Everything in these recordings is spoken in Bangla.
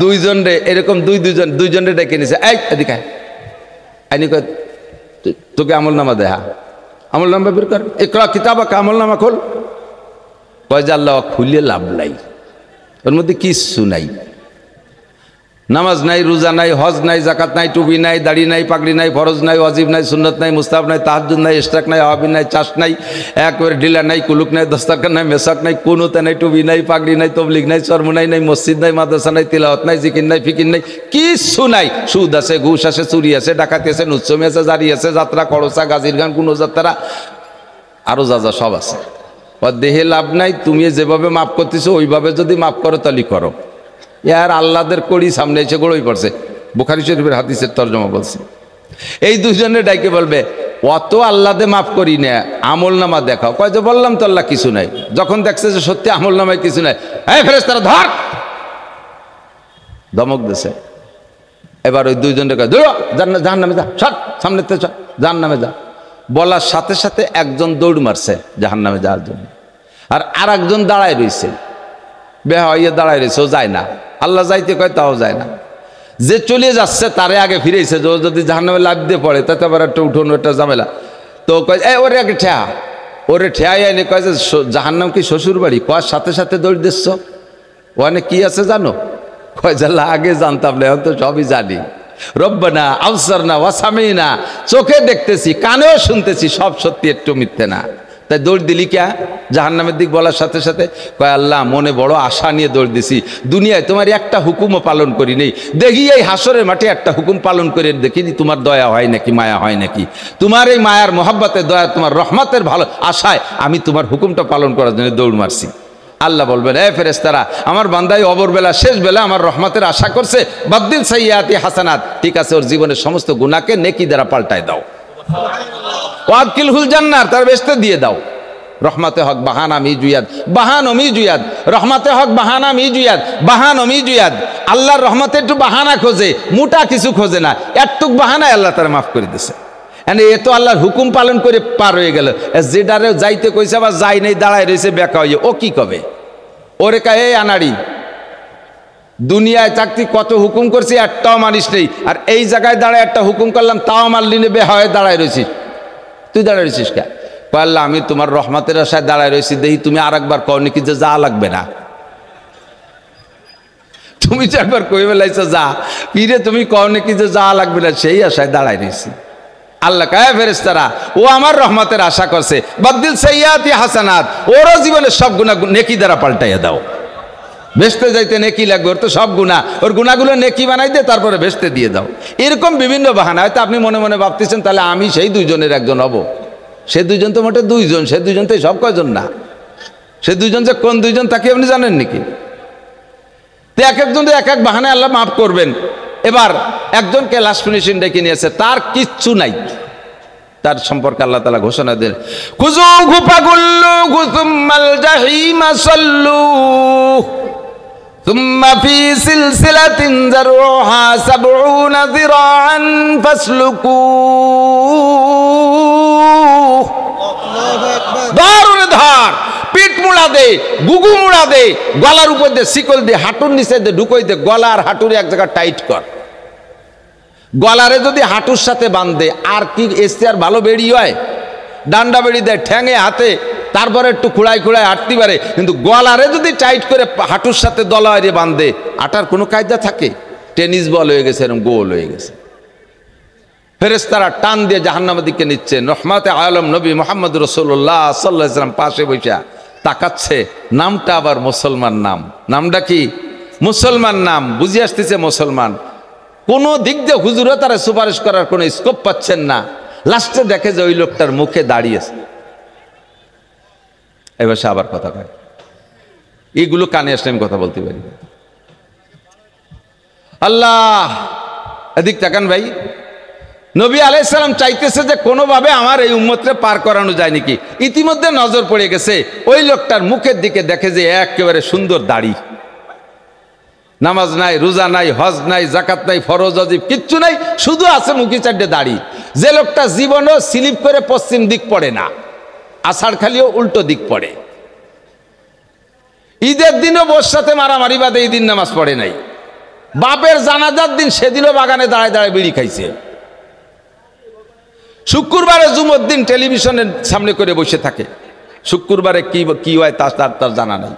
দুইজন রে এরকম দুইজন রে ডেকে নিছে, এই এদিকে আইনি কয় তোকে আমল নামা দেহা, আমল নামা বের কর, ইকরা কিতাবাক, আমল নামা খোল। কয় যে আল্লাহ খুলে লাভ নাই, ওর মধ্যে কিচ্ছু নাই, নামাজ নাই, রোজা নাই, হজ নাই, জাকাত নাই, টুপি নাই, দাড়ি নাই, পাগড়ি নাই, ফরজ নাই, ওয়াজিব নাই, সুন্নত নাই, মুস্তাহাব নাই, তাহাজ্জুদ নাই, ইশরাক নাই, আওয়াবিন নাই, চাষ নাই, একবারে ঢিলা নাই, কুলুক নাই, দস্তারখান নাই, মেসাক নাই, কুনুতে নাই, টুপি নাই, পাগড়ি নাই, তবলিগ নাই, চরমুনাই নাই, মসজিদ নাই, মাদ্রাসা নাই, তিলাওয়াত নাই, জিকির নাই, ফিকির নাই, কিচ্ছু নাই। সুদ আছে, ঘুষ আছে, চুরি আছে, ডাকাতি আছে, নুচ্ছমি আছে, জারি আছে, যাত্রা, খরচা, গাজির গান, কোনো যাত্রা, আরো যা যা সব আছে। দেহে লাভ নাই, তুমি যেভাবে মাফ করতেছো ওইভাবে যদি মাফ করো তাহলে করো। ইয়ার আল্লাহদের কড়ি সামনে এসে গড়ই পড়ছে, বুখারী শরীফের হাদিসের তরজমা বলছে। এই দুজনে ডাইকে বলবে অত আল্লাহদে মাফ করি না, আমল নামা দেখাও। কয় যে বললাম তো আল্লাহ কিছু নাই। যখন দেখছে যে সত্যি আমল নামায় কিছু নাই, এই ফেরেশতারা ধর, ধমক দিছে। এবার ওই দুইজনকে কয় দৌড়, জাহান্নামে যা, সর সামনে তে চল, জাহান্নামে যা। বলার সাথে সাথে একজন দৌড় মারছে জাহান্নামে যাওয়ার জন্য, আর আরেকজন দাঁড়ায় রয়েছে, বেহাইয়া দাঁড়ায় রয়েছে, ও যায় না। আল্লাহ যাইতে কয় তাও যায় না। যে চলে যাচ্ছে তারে আগে ফিরেছে, যে ও যদি জাহান্নামে লাফ দিয়ে পড়ে তাতে আবার একটা উঠোনো একটা ঝামেলা। তো কয় এই ওরে আগে ঠেয়া, ওরে ঠেয়াই এনে কয় যে জাহান্নাম কি শ্বশুর বাড়ি? কয়ার সাথে সাথে দৌড় দিচ্ছ, ওখানে কি আছে জানো? কয় জাল্লা আগে জানতাম না, এখন তো সবই জানি। রব্বানা আবসারনা ওয়া সামিনা, চোখে দেখতেছি, কানেও শুনতেছি, সব সত্যি, একটু মিথ্যে না। তাই দৌড় দিলি কে জাহান্নামের দিক বলার সাথে সাথে? কয় আল্লাহ মনে বড় আশা নিয়ে দৌড় দিছি, দুনিয়ায় তোমার একটা হুকুমও পালন করি নেই, দেখি এই হাসরের মাঠে একটা হুকুম পালন করে দেখিনি, তোমার দয়া হয় নাকি, মায়া হয় নাকি। তোমার এই মায়ার মোহাব্বতের দয়া, তোমার রহমতের ভালো আশায় আমি তোমার হুকুমটা পালন করার জন্য দৌড় মারছি। আল্লাহ বলবেন, এ ফেরেশতারা, আমার বান্দাই অবরবেলা শেষ বেলা আমার রহমতের আশা করছে, বাদদিল সাইয়াতি হাসানাত, ঠিক আছে, ওর জীবনের সমস্ত গুনাহকে নেকি দ্বারা পাল্টায় দাও। ওয়াদকিলহুল জান্নাত, তার বেহেশতে দিয়ে দাও। রহমতে হক বাহানা মিজুয়াদ, বাহানো মিজুয়াদ, রহমতে হক বাহানা মিজুয়াদ, বাহানো মিজুয়াদ। আল্লাহর রহমতে একটু বাহানা খোঁজে, মোটা কিছু খোঁজে না, একটুক বাহানায় আল্লাহ তারা মাফ করে দিছে। এ তো আল্লাহর হুকুম পালন করে পার হয়ে গেল, যেটারে যাইতে কইছে আবার যাই নেই, দাঁড়ায় রয়েছে বেকা হয়ে, ও কি কবে? ওরে কা এই আনাড়ি, দুনিয়ায় চাকরি কত হুকুম করছি, একটাও মানিস নেই, আর এই জায়গায় দাঁড়ায় একটা হুকুম করলাম তাও মানলি না, বে হয় দাঁড়ায় রয়েছিস, তুই দাঁড়ায় রয়েছিস কে? আল্লাহ আমি তোমার রহমতের আশায় দাঁড়ায় রয়েছি, দেখি তুমি আর একবার কও নাকি যে যা লাগবে না। তুমি তো একবার কই বেলাইছো যা, ফিরে তুমি কও নাকি যে যা লাগবে না, সেই আশায় দাঁড়ায় রয়েছি। আল্লাহ কায় ফেরেশতারা, ও আমার রহমতের আশা করছে, বাদদিল সাইয়াতি হাসানাত, ওরও জীবনের সব গুনাহ নেকি দ্বারা পাল্টাইয়া দাও। বেহেশতে যাইতে নেকি লাগবে, ওর তো সব গুনাহ, ওর গুনাহগুলো নেকি বানাই দে, তারপরে বেহেশতে দিয়ে দাও। এরকম বিভিন্ন বাহানা। হয়তো আপনি মনে মনে ভাবতেছেন তাহলে আমি সেই দুইজনের একজন হব। সে দুইজন তো মোটে দুইজন, সে দুইজন তো সব কয়জন না, সে দুইজন যে কোন দুইজন তাকে আপনি জানেন নাকি? তো এক একজন এক এক বাহানায় আল্লাহ মাফ করবেন। এবার একজনকে লাস্ট ফিনিশিং ডেকে নিয়েছে, তার কিচ্ছু নাই, তার সম্পর্কে আল্লাহ তাআলা ঘোষণা দেন, খুযুহু ফাগুল্লুহু সুম্মাল জাহিমা সাল্লু সুম্মা ফি সিলসিলাতিন যারউহা ৭০ যিরাআন ফাসলুকু। দারুন ধার, পিঠ মুড়া দে, গুগু মুড়া দে, গলার উপর দে শিকল দে, হাঁটুর নিচে দে ঢুকই দে, গলা আর হাঁটুর এক জায়গা টাইট কর। গলারে যদি হাঁটুর সাথে বাঁধে আর কি এসে আর ভালো বেড়ি হয়? ডান্ডা বেড়ি দেয় ঠ্যাঙে হাতে, তারপরে একটু খুঁড়াই খুঁড়াই হাঁটতে পারে, কিন্তু গলারে যদি টাইট করে হাঁটুর সাথে দলারে বাঁধে, আটার কোনো কায়দা থাকে? টেনিস বল হয়ে গেছে, এরকম গোল হয়ে গেছে। ফেরেশতারা টান দিয়ে জাহান্নামের দিকে নিচ্ছেন। রহমতে আলম নবী মুহাম্মদ রাসূলুল্লাহ সাল্লাল্লাহু আলাইহি ওয়াসাল্লাম পাশে বসে তাকাচ্ছে। নামটা আবার মুসলমান নাম, নামটা কি? মুসলমান নাম, বুঝে আসতেছে মুসলমান। কোনো দিক দিয়ে হুজুরও তারা সুপারিশ করার কোনো স্কোপ পাচ্ছেন না। লাস্টে দেখে যে ওই লোকটার মুখে দাঁড়িয়েছে। এবার সে আবার কথা কয়, এইগুলো কানে আসলে আমি কথা বলতে পারি। আল্লাহ, এদিক তাকান ভাই। নবী আলাইহিস সালাম চাইতেছে যে কোনোভাবে আমার এই উম্মতরে পার করানো যায় নাকি। ইতিমধ্যে নজর পড়ে গেছে ওই লোকটার মুখের দিকে, দেখে যে একেবারে সুন্দর দাড়ি, নামাজ নাই, রোজা নাই, হজ নাই, জাকাত নাই, ফরজ ওয়াজিব কিচ্ছু নাই, শুধু আছে মুখে চারটে দাড়ি। যে লোকটা জীবনেও স্লিপ করে পশ্চিম দিক পড়ে না, আষাঢ় খালিও উল্টো দিক পড়ে, ঈদের দিনও বোর সাথে মারামারি বাদে এই দিন নামাজ পড়ে নাই, বাপের জানাজার দিন সেদিনও বাগানে দাঁড়ায় দাঁড়ায় বিড়ি খাইছে। শুক্রবারে জুমার দিন টেলিভিশনের সামনে করে বসে থাকে। শুক্রবারে কি হয় তার জানা নাই,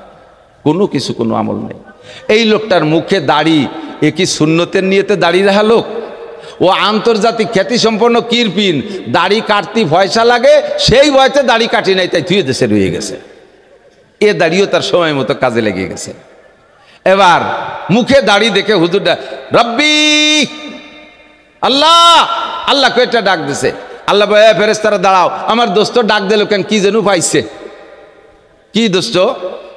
কোনো কিছু, কোনো আমল নেই। এই লোকটার মুখে দাড়ি, এ কি সুন্নতের নিয়েতে দাড়ি রাখা লোক? ও আন্তর্জাতিক খ্যাতি সম্পন্ন কিরপিন, দাড়ি কাটতে পয়সা লাগে, সেই বয়সে দাড়ি কাটি নাই, তাই ধুয়ে দেশে রয়ে গেছে। এ দাড়িও তার সময় মতো কাজে লেগে গেছে। এবার মুখে দাড়ি দেখে হুজুরটা রব্বি আল্লাহ আল্লাহ কয়েকটা ডাক দিছে। আল্লাহ ফেরেশতারা দাঁড়াও, আমার দোস্ত ডাক দিল কেন, কি যেন পাইছে। কি দোস্ত?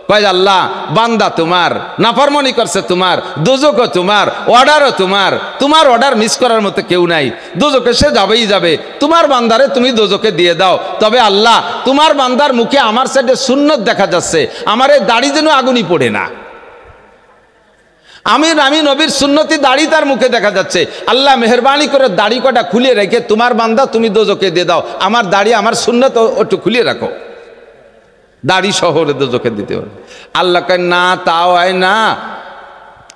কয় আল্লাহ বান্দা তোমার নাফরমানি করছে, তোমার দোজকও তোমার, অর্ডারও তোমার, তোমার অর্ডার মিস করার মতো কেউ নাই। দোজকে সে যাবেই যাবে, তোমার বান্দারে তুমি দোজকে দিয়ে দাও। তবে আল্লাহ তোমার বান্দার মুখে আমার সাইডে সুন্নত দেখা যাচ্ছে, আমার এই দাড়ি যেন আগুনই পড়ে না। আমি নবীর সুন্নতি দাড়ি তার মুখে দেখা যাচ্ছে। আল্লাহ মেহরবানি করে দাড়ি কটা খুলে রেখে তোমার বান্দা তুমি দোজকে দিয়ে দাও, আমার দাড়ি আমার সুন্নত একটু খুলিয়ে রাখো, দাড়ি শহরে দোজকে দিতে হবে। আল্লাহ কয় না, তাও হয় না,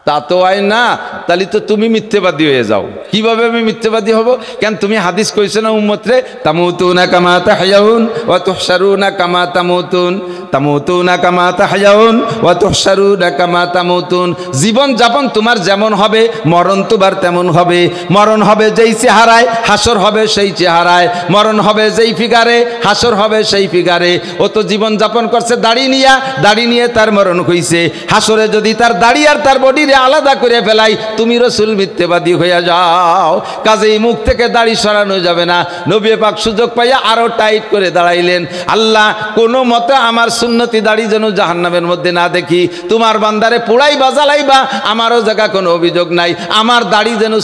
তা তো হয় না, তাহলে তো তুমি মিথ্যেবাদী হয়ে যাও। কিভাবে আমি মিথ্যেবাদী হব? কেন তুমি হাদিস কইছো না উম্মতরে, তামুতুনা কামা তাহয়াউন ওয়া তুহশারুনা কামা তামুতুন, তামুতুনা কামা তাহয়াউন ওয়া তুহশারুনা কামা তামুতুন। জীবন যাপন তোমার যেমন হবে, মরণ তোমার তেমন হবে। মরণ হবে যেই চেহারায়, হাসর হবে সেই চেহারায়। মরণ হবে যেই ফিগারে, হাসর হবে সেই ফিগারে। ও তো জীবন যাপন করছে দাড়ি নিয়ে তার মরণ হইছে। হাসরে যদি তার দাড়ি আর তার বডিরে আলাদা করে ফেলাই, তুমি রসুল মিথ্যেবাদী হয়ে যাও। কাজেই মুখ থেকে দাড়ি সরানো যাবে না। নবী পাক সুযোগ পাইয়া আরো টাইট করে দাঁড়াইলেন, আল্লাহ কোনো মতে আমার সুন্নতি দাড়ি যেন জাহান্নামের মধ্যে না দেখি। তোমার বান্দারে পোড়াই বা জ্বালাইবা, আমারও জায়গা কোনো অভিযোগ নাই। আমার দাড়ি যেন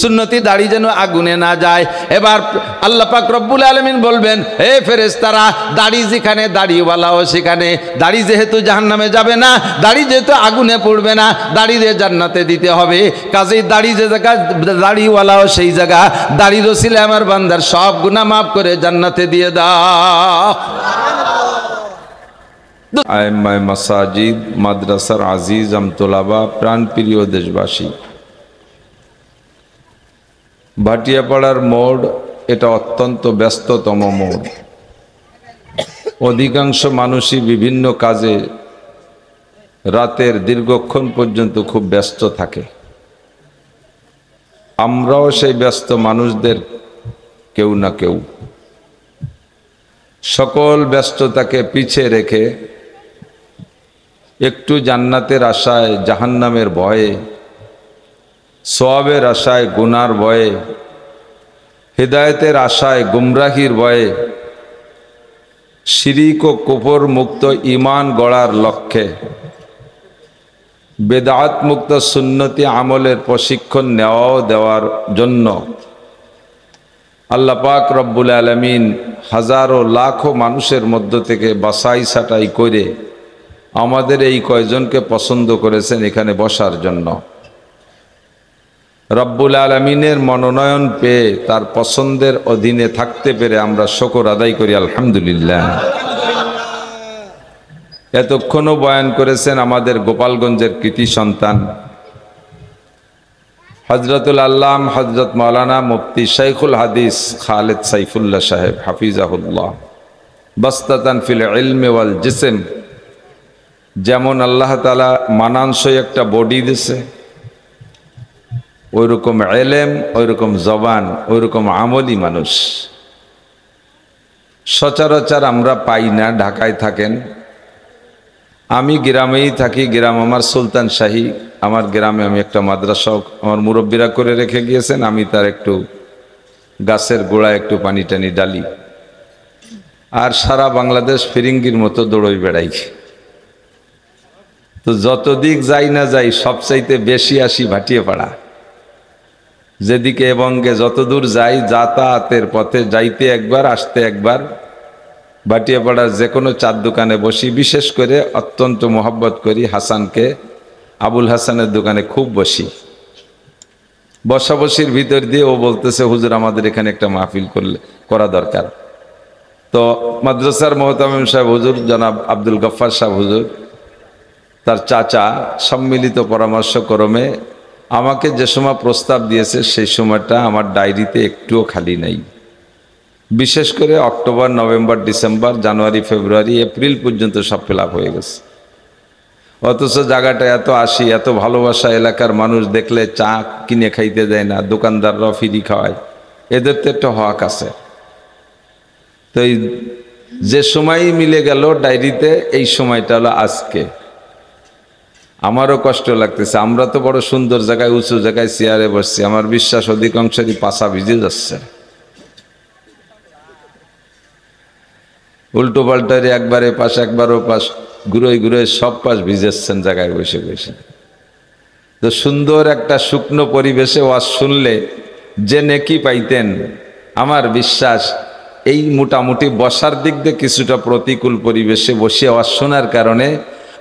সুন্নতি দাড়ি যেন আগুনে না যায়। এবার আল্লাহ পাক রব্বুল আলামিন বলবেন, হে ফেরেশতারা, দাড়ি যেখানে দাড়িওয়ালাও সেখানে। দাড়ি যেহেতু জাহান্নামে যাবে না, দাড়ি যেহেতু আগুনে পড়বে না, দাড়ি জান্নাতে দিতে হবে। কাজেই দাড়ি যে জায়গা, দাড়িওয়ালাও সেই জায়গা। দাড়ি রসিলে আমার বান্দার সব গুনাহ মাফ করে জান্নাতে দিয়ে দাও। আইম্মায়ে মাসাজিদ, মাদ্রাসার আজিজ আমতোলাবা, প্রাণ প্রিয় দেশবাসী, ভাটিয়াপাড়ার মোড় এটা অত্যন্ত ব্যস্ততম মোড়। অধিকাংশ মানুষই বিভিন্ন কাজে রাতের দীর্ঘক্ষণ পর্যন্ত খুব ব্যস্ত থাকে। আমরাও সেই ব্যস্ত মানুষদের কেউ না কেউ। সকল ব্যস্ততাকে পিছে রেখে একটু জান্নাতের আশায়, জাহান্নামের ভয়ে, সওয়াবের আশায়, গুনার ভয়ে, হিদায়াতের আশায়, গুমরাহির ভয়ে, শিরিক ও কুফর মুক্ত ঈমান গড়ার লক্ষ্যে বেদাত মুক্ত সুন্নতি আমলের প্রশিক্ষণ দেওয়ার জন্য আল্লাহ পাক রব্বুল আলামিন হাজারো লাখো মানুষের মধ্য থেকে বাছাই ছাঁটাই করে আমাদের এই কয়জনকে পছন্দ করেছেন এখানে বসার জন্য। রব্বুল আলামিনের মনোনয়ন পেয়ে তার পছন্দের অধীনে থাকতে পেরে আমরা শুকর আদায় করি, আলহামদুলিল্লাহ। এতক্ষণও বয়ান করেছেন আমাদের গোপালগঞ্জের কৃতি সন্তান হযরতুল আল্লাম হযরত মাওলানা মুফতি শাইখুল হাদিস খালেদ সাইফুল্লাহ সাহেব হাফিজাহুল্লাহ বাস্তাতান ফিল ইলমি ওয়াল জিসম। যেমন আল্লাহ তাআলা মানানসই একটা বডি দিয়েছে, ওইরকম ইলম, ওইরকম জবান, ওইরকম আমলি মানুষ সচরাচর আমরা পাই না। ঢাকায় থাকেন, আমি গ্রামেই থাকি। গ্রাম আমার সুলতান শাহী। আমার গ্রামে আমি একটা মাদ্রাসা আমার মুরব্বীরা করে রেখে গিয়েছেন, আমি তার একটু গাছের গোড়ায় একটু পানি টানি ডালি। আর সারা বাংলাদেশ ফিরিঙ্গির মতো দৌড়ই বেড়াই। তো যত দিক যাই না যাই, সবচাইতে বেশি আসি ভাটিয়াপাড়া। যেদিকে এবঙ্গে যত দূর যাই, যাতায়াতের পথে যাইতে একবার, আসতে একবার ভাটিয়াপাড়ার যে কোনো চার দোকানে বসি। বিশেষ করে অত্যন্ত মোহাব্বত করি হাসানকে, আবুল হাসানের দোকানে খুব বসি। বসাবসির ভিতর দিয়ে ও বলতেছে, হুজুর আমাদের এখানে একটা মাহফিল করা দরকার। তো মাদ্রাসার মোহতামিম সাহেব হুজুর জনাব আব্দুল গফফার সাহেব হুজুর, তার চাচা সম্মিলিত পরামর্শ ক্রমে আমাকে যে সময় প্রস্তাব দিয়েছে সেই সময়টা আমার ডায়েরিতে একটুও খালি নাই। বিশেষ করে অক্টোবর, নভেম্বর, ডিসেম্বর, জানুয়ারি, ফেব্রুয়ারি, এপ্রিল পর্যন্ত সব ফিল আপ হয়ে গেছে। অথচ জায়গাটা এত আসি, এত ভালোবাসা, এলাকার মানুষ দেখলে চা কিনে খাইতে দেয় না, দোকানদাররা ফ্রি খাওয়ায়, এদের তো একটা হক আছে। তো এই যে সময়ই মিলে গেল ডায়েরিতে, এই সময়টা হলো আজকে। আমারও কষ্ট লাগতেছে, আমরা তো বড় সুন্দর জায়গায়, উঁচু জায়গায় চেয়ারে বসছি, আমার বিশ্বাস অধিকাংশেরই পাশা ভিজে যাচ্ছে। উল্টো পাল্টারে একবারে পাশ, একবারও পাশ, ঘুরোয় ঘুরোয় সব পাশ ভিজেছেন জায়গায় বসে বসে। তো সুন্দর একটা শুকনো পরিবেশে ওয়াজ শুনলে যে নেকি পাইতেন, আমার বিশ্বাস এই মোটামুটি বসার দিক দিয়ে কিছুটা প্রতিকূল পরিবেশে বসে ওয়াজ শোনার কারণে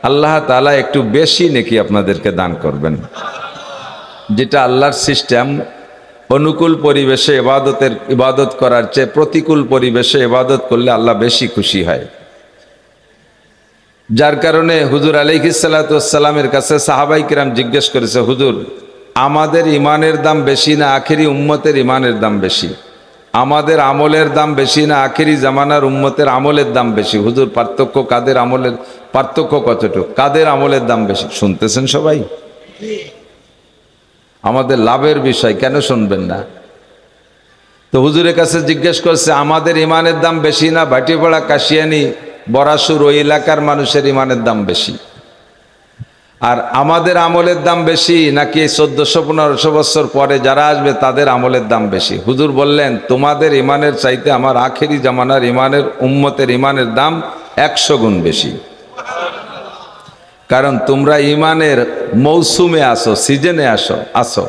আল্লাহ তাআলা একটু বেশি নেকি আপনাদেরকে দান করবেন। যেটা আল্লাহর সিস্টেম, অনুকূল পরিবেশে ইবাদত করার চেয়ে প্রতিকূল পরিবেশে ইবাদত করলে আল্লাহ বেশি খুশি হয়। যার কারণে হুজুর আলাইহিস সালাতু ওয়াস সালামের কাছে সাহাবায়ে কিরাম জিজ্ঞেস করেছে, হুজুর আমাদের ইমানের দাম বেশি না আখেরি উম্মতের ইমানের দাম বেশি? আমাদের আমলের দাম বেশি না আখেরি জামানার উম্মতের আমলের দাম বেশি? হুজুর পার্থক্য কাদের আমলের, পার্থক্য কতটুকু, কাদের আমলের দাম বেশি? শুনতেছেন সবাই? আমাদের লাভের বিষয়, কেন শুনবেন না? তো হুজুরের কাছে জিজ্ঞেস করছে, আমাদের ইমানের দাম বেশি না ভাটিপাড়া, কাশিয়ানি, বরাসুর ওই এলাকার মানুষের ইমানের দাম বেশি? আর আমাদের আমলের দাম বেশি নাকি 1400-1500 বছর পরে যারা আসবে তাদের আমলের দাম বেশি? হুজুর বললেন, তোমাদের ইমানের চাইতে আমার আখেরি জামানার ইমানের উম্মতের ইমানের দাম 100 গুণ বেশি। কারণ তোমরা ইমানের মৌসুমে আসো, সিজনে আসো।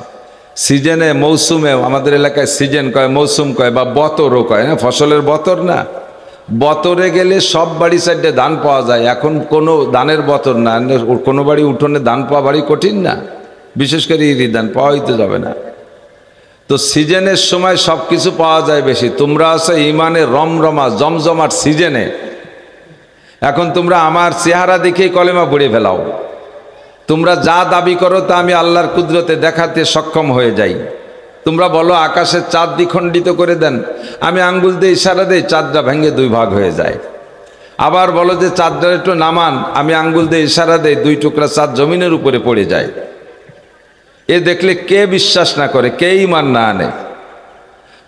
সিজনে, মৌসুমে, আমাদের এলাকায় সিজন কয়, মৌসুম কয়, বা বতরও কয় না, ফসলের বতর না। বতরে গেলে সব বাড়ি সাইডে ধান পাওয়া যায়। এখন কোনো ধানের বতর না, কোনো বাড়ি উঠোনে ধান পাওয়া বাড়ি কঠিন না, বিশেষ করে ইরি ধান পাওয়াই তো যাবে না। তো সিজনের সময় সব কিছু পাওয়া যায় বেশি। তোমরা আছো ইমানের রমরমা জমজমাট সিজনে। এখন তোমরা আমার চেহারা দেখেই কলেমা পড়ে ফেলাও। তোমরা যা দাবি করো তা আমি আল্লাহর কুদরতে দেখাতে সক্ষম হয়ে যাই। তোমরা বলো আকাশের চাঁদ দ্বিখণ্ডিত করে দেন, আমি আঙ্গুল দিয়ে ইশারা দেই, চাঁদটা ভেঙে 2 ভাগ হয়ে যায়। আবার বলো যে চাঁদটা একটু নামান, আমি আঙ্গুল দিয়ে ইশারা দেই, 2 টুকরা চাঁদ জমিনের উপরে পড়ে যায়। এ দেখলে কে বিশ্বাস না করে, কে ঈমান না আনে?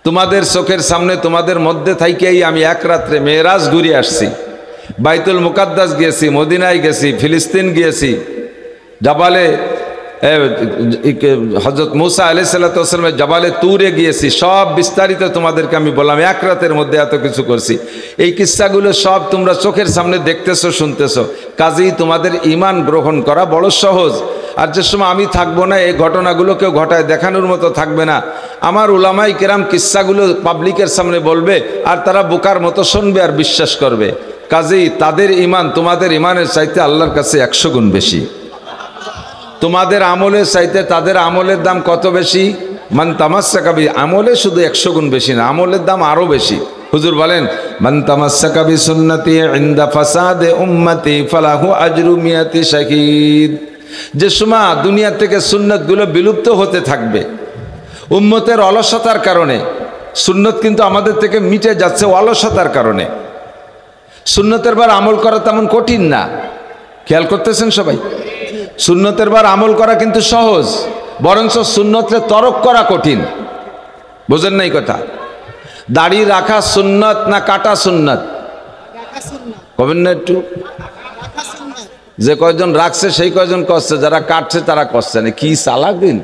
তোমাদের চোখের সামনে, তোমাদের মধ্যে থাইকেই আমি এক রাত্রে মেরাজ ঘুরে আসছি। বাইতুল মুকাদ্দাস গিয়েছি, মদিনায় গেছি, ফিলিস্তিন গিয়েছি, জাবালে হযরত মুসা আলাইহিস সালাতু ওয়াস সালামের জাবালে তুরে গিয়েছি। সব বিস্তারিত তোমাদেরকে আমি বললাম, এক রাতের মধ্যে এত কিছু করছি। এই কিস্সাগুলো সব তোমরা চোখের সামনে দেখতেছো, শুনতেছো। কাজেই তোমাদের ঈমান গ্রহণ করা বড় সহজ। আর যে সময় আমি থাকবো না, এই ঘটনাগুলো কেউ ঘটায় দেখানোর মতো থাকবে না। আমার উলামায়ে কেরাম কিস্সাগুলো পাবলিকের সামনে বলবে, আর তারা বোকার মতো শুনবে আর বিশ্বাস করবে। কাজেই তাদের ঈমান তোমাদের ঈমানের চাইতে আল্লাহর কাছে 100 গুণ বেশি। তোমাদের আমলের চাইতে তাদের আমলের দাম কত বেশি? মান তামাসসাকা বি, আমলে শুধু 100 গুণ বেশি না, আমলের দাম আরো বেশি। হুজুর বলেন, মান তামাসসাকা বি সুন্নতি ইনদা ফাসাদে উম্মতি ফালাহু আজরু মিয়াতি শাহীদ। যে সময় দুনিয়া থেকে সুন্নতগুলো বিলুপ্ত হতে থাকবে উম্মতের অলসতার কারণে, সুন্নত কিন্তু আমাদের থেকে মিটে যাচ্ছে অলসতার কারণে। সুন্নতের বার আমল করা তেমন কঠিন না, খেয়াল করতেছেন সবাই? সুন্নতের বার আমল করা কিন্তু সহজ, বরঞ্চ সুন্নতকে তরক করা কঠিন। বুঝেন নাই কথা? দাড়ি রাখা সুন্নত না কাটা সুন্নত? কবেন না একটু? যে কয়জন রাখছে সেই কয়জন করছে, যারা কাটছে তারা করছে না। কি চালাক দিন!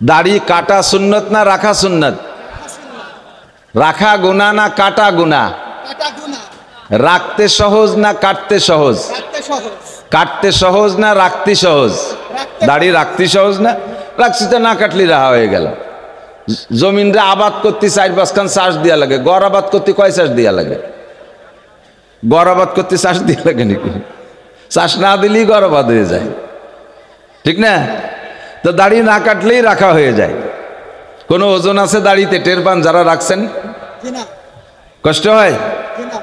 দাড়ি কাটা সুন্নত না রাখা সুন্নত? রাখা গুনাহ না কাটা গুনাহ? রাখতে সহজ না কাটতে সহজ? কাটতে সহজ না রাখতে সহজ? দাড়ি রাখতে সহজ না? রাখছি তো না কাটলি রাহা হয়ে গেল। জমিনটা আবাদ করতে 4-5 খান চাষ দিয়া লাগে, গড় আবাদ করতে কয় চাষ দিয়া লাগে? গড় আবাদ করতে চাষ দিয়া লাগে নাকি? চাষ না দিলেই গড় আবাদ হয়ে যায়, ঠিক না? তো দাড়ি না কাটলেই রাখা হয়ে যায়। কোনো ওজন আছে দাড়িতে? টের পান যারা রাখছেন? কষ্ট হয়?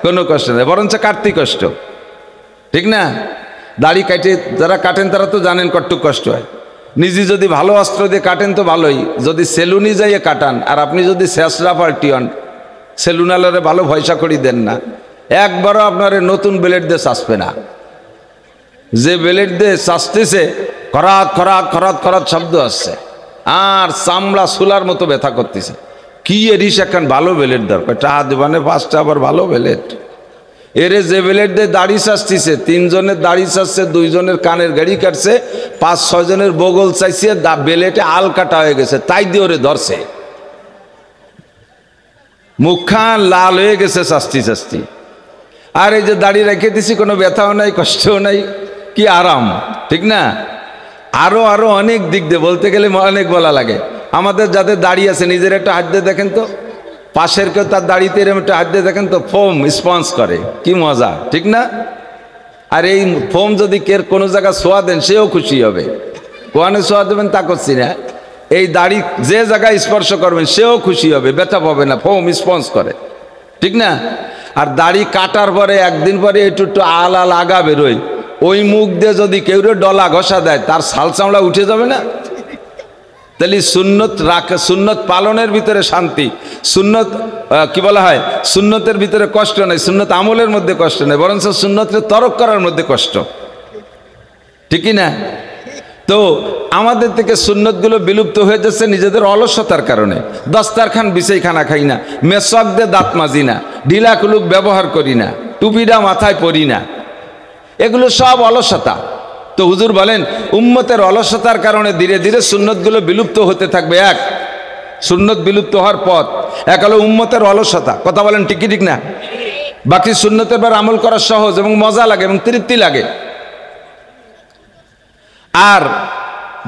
কোনো কষ্ট নেই, বরঞ্চ কাটতে কষ্ট, ঠিক না? দাড়ি কাটে যারা কাটেন তারা তো জানেন কতটুকু কষ্ট হয়। নিজে যদি ভালো অস্ত্র দিয়ে কাটেন তো ভালোই, যদি সেলুনি যাইয়ে কাটান আর আপনি যদি শেষরা পাল্টি হন, সেলুনালারে ভালো পয়সা করি দেন না, একবারও আপনার নতুন ব্লেড দিয়ে চাষবে না। যে ব্লেড দিয়ে চাষতেছে খরাত খরাত খরাত খরাত শব্দ আসছে আর চামড়া সুলার মতো ব্যথা করতেছে। কি এরিস এখন ভালো ব্লেড দরকার, টাকা দেবানে 5টা আবার ভালো ব্লেড। এরে যে ব্লেড দিয়ে দাড়ি চাষতেছে, 3 জনের দাড়ি চাষছে, 2 জনের কানের গাড়ি কাটছে, 5-6 জনের বগল চাইছে, ব্লেডে আল কাটা হয়ে গেছে, তাই দিয়ে ওরে ধরছে, মুখখান লাল হয়ে গেছে চাস্তি চাস্তি। আর এই যে দাড়ি রেখে দিছি, কোনো ব্যথাও নাই কষ্টও নাই, কি আরাম, ঠিক না? আরো আরো অনেক দিক দিয়ে বলতে গেলে অনেক বলা লাগে। আমাদের যাদের দাড়ি আছে নিজের একটা হাত দিয়ে দেখেন তো, পাশের কেউ তার দাড়িতে এরকম একটা হাত দিয়ে দেখেন তো, ফোম স্পঞ্জ করে, কি মজা, ঠিক না? আর এই ফোম যদি কের কোনো জায়গায় ছোঁয়া দেন সেও খুশি হবে। কোয়ানে ছোঁয়া দেবেন তা করছি না, এই দাড়ি যে জায়গায় স্পর্শ করবেন সেও খুশি হবে, ব্যথা পাবে না, ফোম স্পঞ্জ করে, ঠিক না? আর দাড়ি কাটার পরে একদিন পরে একটু একটু আল আগা বেরোয়, ওই মুখ দিয়ে যদি কেউ ডলা ঘষা দেয় তার ছাল চামড়া উঠে যাবে না? তাহলে সুন্নত রাখা, সুন্নত পালনের ভিতরে শান্তি, সুন্নত কি বলা হয়, সুন্নতের ভিতরে কষ্ট নেই, সুন্নত আমলের মধ্যে কষ্ট নেই, বরঞ্চ সুন্নতের তরক করার মধ্যে কষ্ট, ঠিকই না? তো আমাদের থেকে সুন্নতগুলো বিলুপ্ত হয়ে যাচ্ছে নিজেদের অলসতার কারণে। দস্তারখান বিছাই খানা খাই না, মেসক দিয়ে দাঁত মাজি না, ঢিলা কুলুক ব্যবহার করি না, টুপিটা মাথায় পরি না, এগুলো সব অলসতা। তো হুজুর বলেন উম্মতের অলসতার কারণে ধীরে ধীরে সুন্নতগুলো বিলুপ্ত হতে থাকবে। এক, সুন্নত বিলুপ্ত হওয়ার পথ এক হলো উম্মতের অলসতা, কথা বলেন ঠিক কি ঠিক না? বাকি সুন্নতের পর আমল করা সহজ এবং মজা লাগে এবং তৃপ্তি লাগে। আর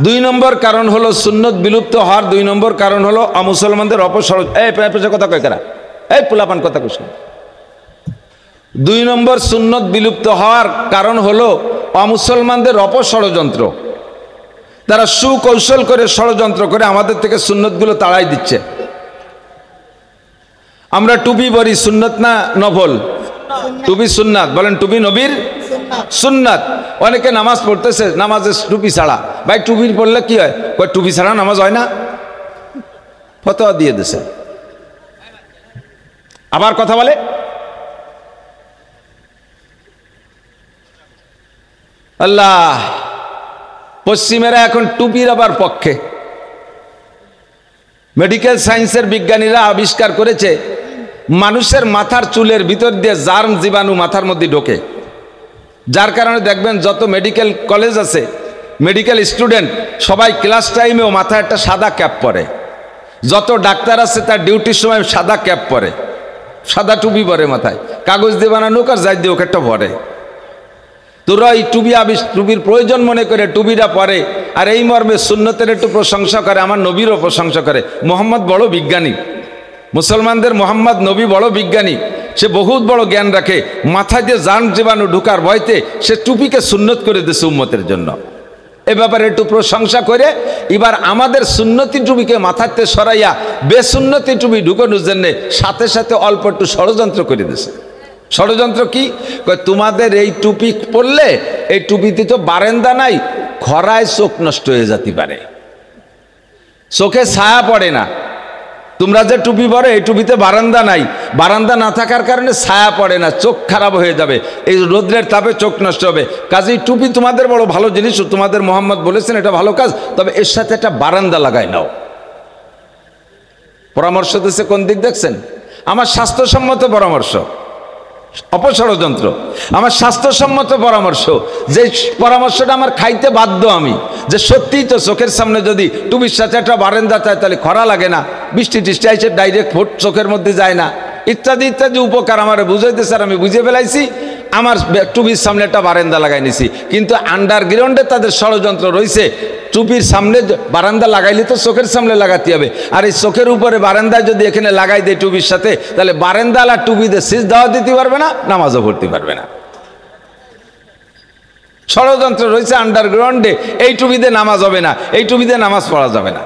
2 নম্বর কারণ হলো সুন্নত বিলুপ্ত হওয়ার 2 নম্বর কারণ হলো অমুসলমানদের কথা কয় কারা, এই পোলাপান কথা কইস না। 2 নম্বর সুন্নত বিলুপ্ত হওয়ার কারণ হলো অমুসলমানদের অপষড়যন্ত্র। তারা সুকৌশল করে ষড়যন্ত্র করে আমাদের থেকে সুন্নতগুলো তাড়াই দিচ্ছে। আমরা টুপি পরি, সুন্নত না নফল? টুপি সুন্নাত, বলেন টুপি নবীর সুন্নাত। অনেকে নামাজ পড়তেছে নামাজে টুপি ছাড়া, ভাই টুপি পড়লে কি হয়, টুপি ছাড়া নামাজ হয় না, ফতোয়া দিয়ে দিছে। আবার কথা বলে আল্লাহ, পশ্চিমেরা এখন টুপির আবার পক্ষে। মেডিকেল সায়েন্সের বিজ্ঞানীরা আবিষ্কার করেছে মানুষের মাথার চুলের ভিতর দিয়ে জার্ম জীবাণু মাথার মধ্যে ঢোকে, যার কারণে দেখবেন যত মেডিকেল কলেজ আছে, মেডিকেল স্টুডেন্ট সবাই ক্লাস টাইমেও মাথায় একটা সাদা ক্যাপ পরে। যত ডাক্তার আছে তার ডিউটির সময় সাদা ক্যাপ পরে, সাদা টুপি পরে মাথায়, কাগজ দিয়ে বানানো আর যাই দিয়ে ওকে একটা পরে। তোরা এই টুপির প্রয়োজন মনে করে টুপিটা পরে, আর এই মর্মে সুন্নতের একটু প্রশংসা করে, আমার নবীরও প্রশংসা করে। মোহাম্মদ বড় বিজ্ঞানী, মুসলমানদের মোহাম্মদ নবী বড় বিজ্ঞানী, সে বহুত বড় জ্ঞান রাখে, মাথায় দিয়ে জার্ম জীবাণু ঢুকার ভয়তে সে টুপিকে সুন্নত করে দিয়েছে উম্মতের জন্য। এ ব্যাপারে একটু প্রশংসা করে এবার আমাদের সুন্নতি টুপিকে মাথাতে সরাইয়া বেসুন্নতি টুপি ঢুকানোর জন্য সাথে সাথে অল্প একটু ষড়যন্ত্র করে দিয়েছে। ষড়যন্ত্র কি? তোমাদের এই টুপি পরলে এই টুপিতে তো বারান্দা নাই, খরায় চোখ নষ্ট হয়ে যেতে পারে, চোখে ছায়া পড়ে না। তোমরা যে টুপি পরো এই টুপিতে বারান্দা নাই, বারান্দা না থাকার কারণে ছায়া পড়ে না, চোখ খারাপ হয়ে যাবে, এই রোদ্রের তাপে চোখ নষ্ট হবে। কাজেই টুপি তোমাদের বড় ভালো জিনিস, তোমাদের মোহাম্মদ বলেছেন এটা ভালো কাজ, তবে এর সাথে একটা বারান্দা লাগাই নাও। পরামর্শ দিচ্ছে কোন দিক দেখছেন? আমার স্বাস্থ্যসম্মত পরামর্শ, অপষড়যন্ত্র। আমার স্বাস্থ্যসম্মত পরামর্শ, যে পরামর্শটা আমার খাইতে বাধ্য আমি, যে সত্যিই তো চোখের সামনে যদি টুপির সাথে একটা বারান্দা চায় তাহলে খরা লাগে না, বৃষ্টি টিষ্টি আইসে ডাইরেক্ট ফুট চোখের মধ্যে যায় না, ইত্যাদি ইত্যাদি উপকার আমার বুঝাইতে স্যার আমি বুঝে ফেলাইছি। আমার টুপির সামনে একটা বারান্দা লাগাই নিছি, কিন্তু আন্ডারগ্রাউন্ডে তাদের ষড়যন্ত্র রয়েছে। টুপির সামনে বারান্দা লাগাইলে তো চোখের সামনে লাগাতে হবে, আর এই চোখের উপরে বারান্দায় যদি এখানে লাগাই দেয় টুপির সাথে, তাহলে বারান্দালা টুপিতে সিজদাও দিতে পারবে না, নামাজও পড়তে পারবে না। ষড়যন্ত্র রয়েছে আন্ডারগ্রাউন্ডে, এই টুপিতে নামাজ হবে না, এই টুপিতে নামাজ পড়া যাবে না।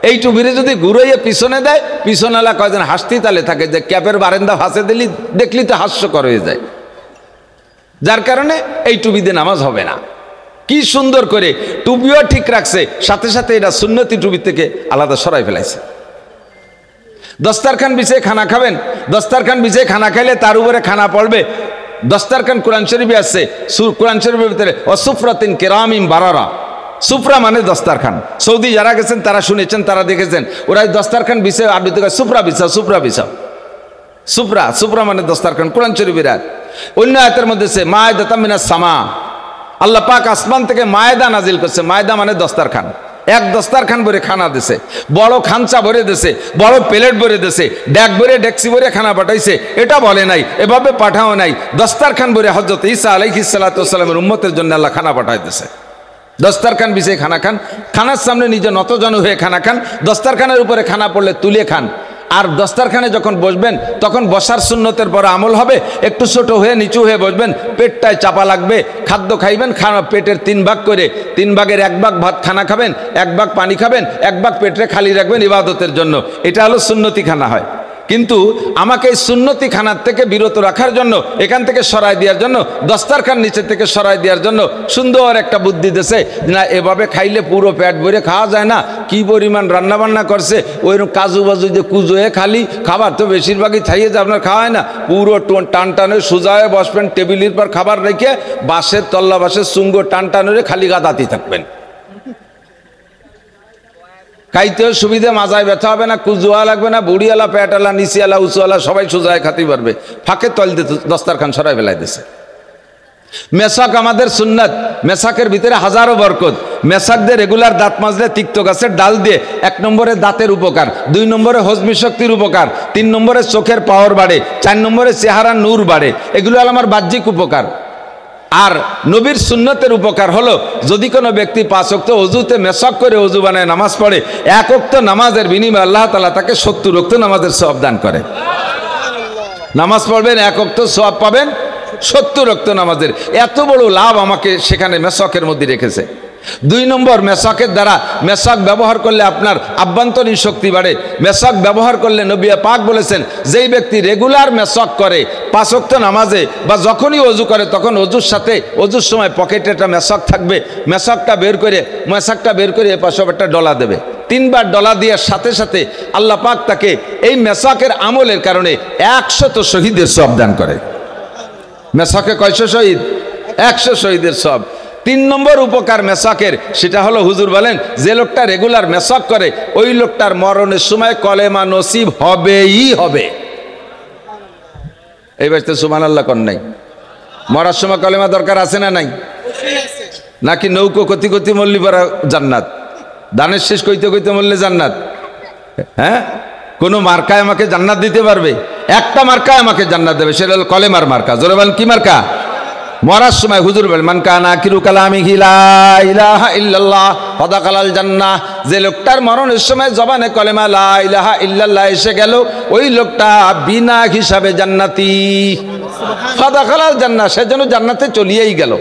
এই টুপিরে যদি ঘুরাইয়ে পিছনে দেয়, পিছনেলা কয়জন হাসতেই তালে থাকে যে ক্যাপের বারান্দা ফাঁসে দিলি দেখলি তো হাস্যকর হয়ে যায়, যার কারণে এই টুপিতে নামাজ হবে না। কি সুন্দর করে টুপিও ঠিক রাখছে, সাথে সাথে এটা সুন্নতি টুপি থেকে আলাদা সরাই ফেলাইছে। দস্তারখান বিছিয়ে খানা খাবেন, দস্তারখান বিছিয়ে খানা খাইলে তার উপরে খানা পড়বে। দস্তারখান কোরআন শরীফে আছে, কোরআন শরীফের ভিতরে অসুফরাতিন কেরামিম বারারা, সুফরা মানে দস্তারখান। সৌদি যারা গেছেন তারা শুনেছেন, তারা দেখেছেন, ওরা দস্তারখান বিছিয়ে আরবিতে সুফরা বিছাও, সুফরা বিছাও। সুফরা, সুফরা মানে দস্তারখান, কোরআন শরীফের আয়াত। অন্য আয়াতের মধ্যে সে মায়দাতাম মিনাস সামা, আল্লাহ পাক আসমান থেকে মায়দা নাজিল করছে। মায়দা মানে দস্তারখান, এক দস্তারখান ভরে খানা দিছে, বড় খাঞ্চা ভরে দিছে, বড় প্লেট ভরে দিছে, ডেক ভরে ডেকসি ভরে খানা পাঠাইছে। এটা বলে নাই, এভাবে পাঠাও নাই, দস্তারখান ভরে হযরত ঈসা আলাইহিস সালাতু ওয়াস সালামের উম্মতের জন্য আল্লাহ খানা পাঠাইতেছে। দস্তারখান বিছিয়ে খানা খান, খানার সামনে নিজে নতজন হয়ে খানা খান, দস্তারখানের উপরে খানা পড়লে তুলে খান। আর দস্তারখানে যখন বসবেন তখন বসার সুন্নতের পর আমল হবে, একটু ছোট হয়ে নিচু হয়ে বসবেন, পেটটায় চাপা লাগবে। খাদ্য খাইবেন, খানা পেটের 3 ভাগ করে, 3 ভাগের 1 ভাগ ভাত খানা খাবেন, 1 ভাগ পানি খাবেন, 1 ভাগ পেটে খালি রাখবেন ইবাদতের জন্য। এটা হলো সুন্নতি খানা হয়। কিন্তু আমাকে এই সুন্নতি খানার থেকে বিরত রাখার জন্য, এখান থেকে সরাই দেওয়ার জন্য, দস্তারখান নিচে থেকে সরাই দেওয়ার জন্য সুন্দর একটা বুদ্ধি দিয়েছে, না এভাবে খাইলে পুরো পেট ভরে খাওয়া যায় না। কি পরিমাণ রান্না বান্না করছে, ওইরকম কাজু বাজু যে কুজোয়ে খালি খাবার তো বেশিরভাগই খাইয়ে যে আপনার খাওয়ায় না, পুরো টান টানে সোজা হয়ে বসবেন, টেবিলের পর খাবার রেখে বাঁশের তল্লা বাঁশের সুঙ্গ টান টানে খালি গাদাতি থাকবেন। খাইতেও সুবিধা, মাজায় ব্যথা হবে না, কুজুয়া লাগবে না, বুড়িওয়ালা পেটওয়ালা নিচিয়ালা উঁচুওয়ালা সবাই সোজায় খাতে পারবে। ফাঁকে তল দিতে দস্তারখান সরাই ফেলাই দিছে। মেসাক আমাদের সুন্নাত, মেসাকের ভিতরে হাজারো বরকত। মেসাক দিয়ে রেগুলার দাঁত মাজলে তিক্ত গাছের ডাল দিয়ে 1 নম্বরে দাঁতের উপকার, 2 নম্বরে হজমি শক্তির উপকার, 3 নম্বরে চোখের পাওয়ার বাড়ে, 4 নম্বরে চেহারার নূর বাড়ে। এগুলো হলো আমার বাহ্যিক উপকার। আর নবীর সুন্নতের উপকার হলো, যদি কোনো ব্যক্তি 5 ওয়াক্ত অজুতে মেসাক করে অজু বানায় নামাজ পড়ে, 1 ওয়াক্ত নামাজের বিনিময়ে আল্লাহ তাআলা তাকে 70 ওয়াক্ত নামাজের সওয়াব দান করে। নামাজ পড়বেন, 1 ওয়াক্ত সওয়াব পাবেন 70 ওয়াক্ত নামাজের। এত বড় লাভ আমাকে সেখানে মেসাকের মধ্যে রেখেছে। 2 নম্বর, মেসাকের দ্বারা, মেসাক ব্যবহার করলে আপনার আভ্যন্তরীণ শক্তি বাড়ে। মেসাক ব্যবহার করলে নবী পাক বলেছেন, যেই ব্যক্তি রেগুলার মেসাক করে 5 ওয়াক্ত নামাজে বা যখনই অজু করে, তখন অজুর সাথে অজুর সময় পকেটে একটা মেসাক থাকবে, মেসাকটা বের করে এ পাশে একটা ডলা দেবে। 3 বার ডলা দেওয়ার সাথে সাথে আল্লাহ পাক তাকে এই মেসাকের আমলের কারণে 100 শহীদের সওয়াব দান করে। মেসাকে কয়শো শহীদ? 100 শহীদের সওয়াব। 3 নম্বর উপকার মেসাকের, সেটা হলো, হুজুর বলেন, যে লোকটা রেগুলার মেসাক করে ওই লোকটার মরণের সময় কলেমা নসিব হবেই হবে। এই বাড়িতে সুবহানাল্লাহ কোন নাই? মরার সময় কলেমা দরকার আছে না নাই? নাকি নৌকো কতি কতি মল্লি পরা জান্নাত, দানের শেষ কইতে কইতে মরলে জান্নাত? হ্যাঁ, কোনো মার্কায় আমাকে জান্নাত দিতে পারবে? একটা মার্কায় আমাকে জান্নাত দেবে, সেটা হলো কলেমার মার্কা। জোরে বলেন, কি মার্কা? মরার সময় হুজুর বলেন, মান কানা আখিরু কালামিহি লা ইলাহা ইল্লাল্লাহ ফাদাখালাল জান্নাহ। যে লোকটার মরণের সময় জবানে কলেমা লা ইলাহা ইল্লাল্লাহ এসে গেল, ওই লোকটা বিনা হিসাবে জান্নাতি। ফাদাখালাল জান্নাহ, সেজন্য জান্নাতে চলিয়েই গেল।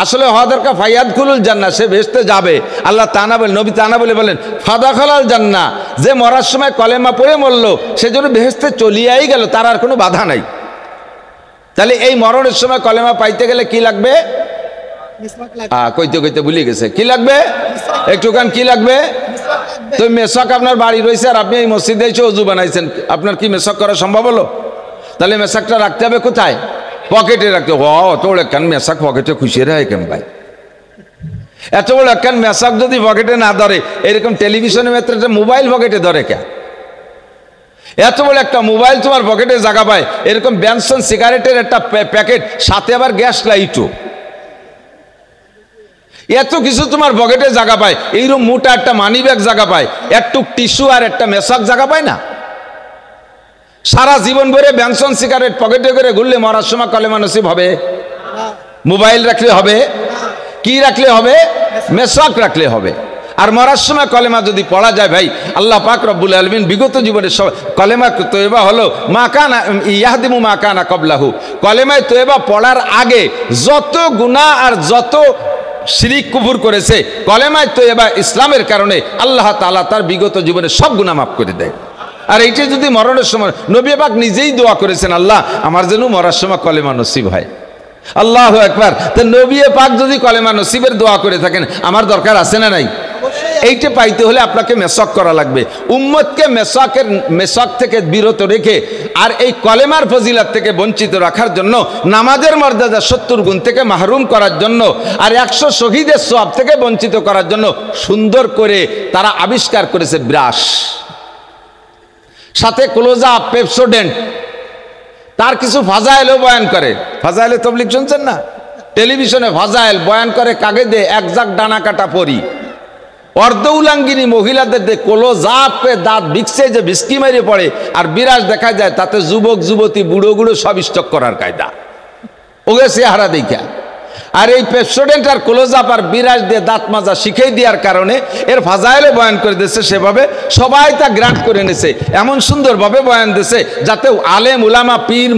আসলে হওয়া দরকার ফায়াদখুলুল জান্নাহ, সে বেহেশতে যাবে। আল্লাহ তাআলা বলেন, নবী তাআলা বলেন ফাদাখালাল জান্নাহ, যে মরার সময় কলেমা পড়ে মরল সেজন্য বেহেশতে চলিয়েই গেল, তার আর কোনো বাধা নাই। তাহলে এই মরণের সময় কলেমা পাইতে গেলে কি লাগবে? কইতে কইতে ভুলে গেছে, কি লাগবে? একটুখান কি লাগবে? তো মেসাক আপনার বাড়ি রয়েছে আর আপনি এই মসজিদে এসে অজু বানাইছেন, আপনার কি মেসাক করা সম্ভব হলো? তাহলে মেসাকটা রাখতে হবে কোথায়? পকেটে রাখতে। অত বড় একখান মেসাক পকেটে খুশি রে কেন ভাই? এত বড় একখান মেসাক যদি পকেটে না ধরে, এরকম টেলিভিশনের ক্ষেত্রে মোবাইল পকেটে ধরে কে? এত বড় একটা মোবাইল তোমার পকেটে জায়গা পায়, এরকম ব্যানসন সিগারেটের একটা প্যাকেট, সাথে আবার গ্যাস লাইটও, এত কিছু তোমার পকেটে জায়গা পায়। এইরকম মোটা একটা মানি ব্যাগ জায়গা পায়, একটু টিস্যু আর একটা মেসাক জায়গা পায় না? সারা জীবন ভরে ব্যানসন সিগারেট পকেটে করে ঘুরলে মরার সময় কলেমা নসিব হবে? মোবাইল রাখলে হবে? কি রাখলে হবে? মেসাক রাখলে হবে। আর মরার সময় কলেমা যদি পড়া যায় ভাই, আল্লাহ পাক রব্বুল আলামিন বিগত জীবনের সব কলেমা তয়বা হলো মা কানা ইয়াহদিমু মা কানা ক্বাবলাহু। কলেমায়ে তয়বা পড়ার আগে যত গুনাহ আর যত শিরিক কুফর করেছে, কলেমায়ে তয়বা ইসলামের কারণে আল্লাহ তাআলা তার বিগত জীবনের সব গুনাহ মাফ করে দেয়। আর এইটা যদি মরণের সময়, নবী পাক নিজেই দোয়া করেছেন, আল্লাহ আমার যেন মরার সময় কলেমা নসিব হয়। আল্লাহু আকবার। তো নবী পাক যদি কলেমা নসিবের দোয়া করে থাকেন, আমার দরকার আছে না নাই? এইটা পাইতে হলে আপনাকে মেসক করা লাগবে। উম্মতকে মেসক থেকে বিরত রেখে আর এই কলেমার ফজিলত থেকে বঞ্চিত রাখার জন্য, নামাজের মর্যাদা 70 গুণ থেকে মাহরুম করার জন্য, আর 100 শহীদের সওয়াব থেকে বঞ্চিত করার জন্য সুন্দর করে তারা আবিষ্কার করেছে ব্রাশ, সাথে ক্লোজ আপ, পেপসোডেন্ট, তার কিছু ফাজাইলও বয়ান করে। ফাজাইলে তবলিগ শুনছেন না? টেলিভিশনে ফাজাইল বয়ান করে কাগজে এক জাক ডানা কাটা পরি, অর্ধ উলাঙ্গিনী মহিলাদের কোলো জাপে দাঁত বিকসে যে বিস্কি মেরে পড়ে আর বিরাজ দেখা যায়, তাতে যুবক যুবতী বুড়ো বুড়ো সব স্টক করার কায়দা ওগে চেহারা দেখা। আর এই পেপসোডেন্ট আর ক্লোজ আপ আর বিরাজ দিয়ে দাঁত মাজা শিখেই দেওয়ার কারণে এর ফাজাইলে বয়ান করে দিচ্ছে, সেভাবে সবাই তা গ্রান্ট করে নিছে, এমন সুন্দরভাবে বয়ান দিছে যাতে আলেম উলামা পীর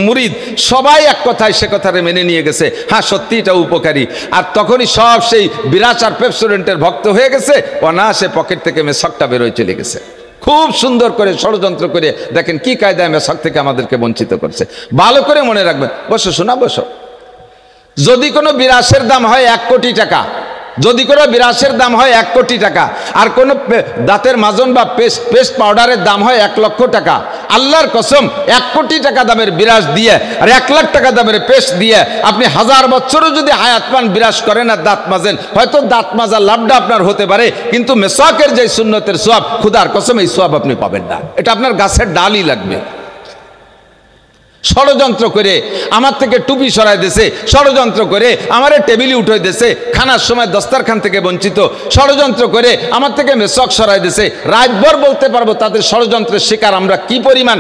মুরিদ সবাই এক কথায় সে কথারে মেনে নিয়ে গেছে, হ্যাঁ সত্যি এটা উপকারী। আর তখনই সব সেই বিরাজ আর পেপসোডেন্টের ভক্ত হয়ে গেছে, অনায়াসে পকেট থেকে মেসকটা বেরোয় চলে গেছে। খুব সুন্দর করে ষড়যন্ত্র করে দেখেন কি কায়দায় মেসক থেকে আমাদেরকে বঞ্চিত করছে। ভালো করে মনে রাখবেন। বসো শোনা, বসো। যদি কোনো বিরাসের দাম হয় 1 কোটি টাকা, যদি কোনো বিরাসের দাম হয় 1 কোটি টাকা, আর কোনো দাঁতের মাজন বা পেস্ট পাউডারের দাম হয় 1 লক্ষ টাকা, আল্লাহর কসম 1 কোটি টাকা দামের বিরাস দিয়ে আর 1 লাখ টাকা দামের পেস্ট দিয়ে আপনি 1000 বছরও যদি হায়াত পান বিরাস করেন আর দাঁত মাজেন, হয়তো দাঁত মাজা লাভটা আপনার হতে পারে, কিন্তু মেসওয়াকের যে সুন্নতের সওয়াব, খুদার কসম এই সওয়াব আপনি পাবেন না। এটা আপনার গাছের ডালই লাগবে। ষড়যন্ত্র করে আমার থেকে টুপি সরাই দিয়েছে, ষড়যন্ত্র করে আমারে টেবিলে উঠে দিয়েছে, খানার সময় দস্তারখান থেকে বঞ্চিত, ষড়যন্ত্র করে আমার থেকে মেসক সরাই দিয়েছে। রাতভর বলতে পারবো তাদের ষড়যন্ত্রের শিকার আমরা কি পরিমাণ।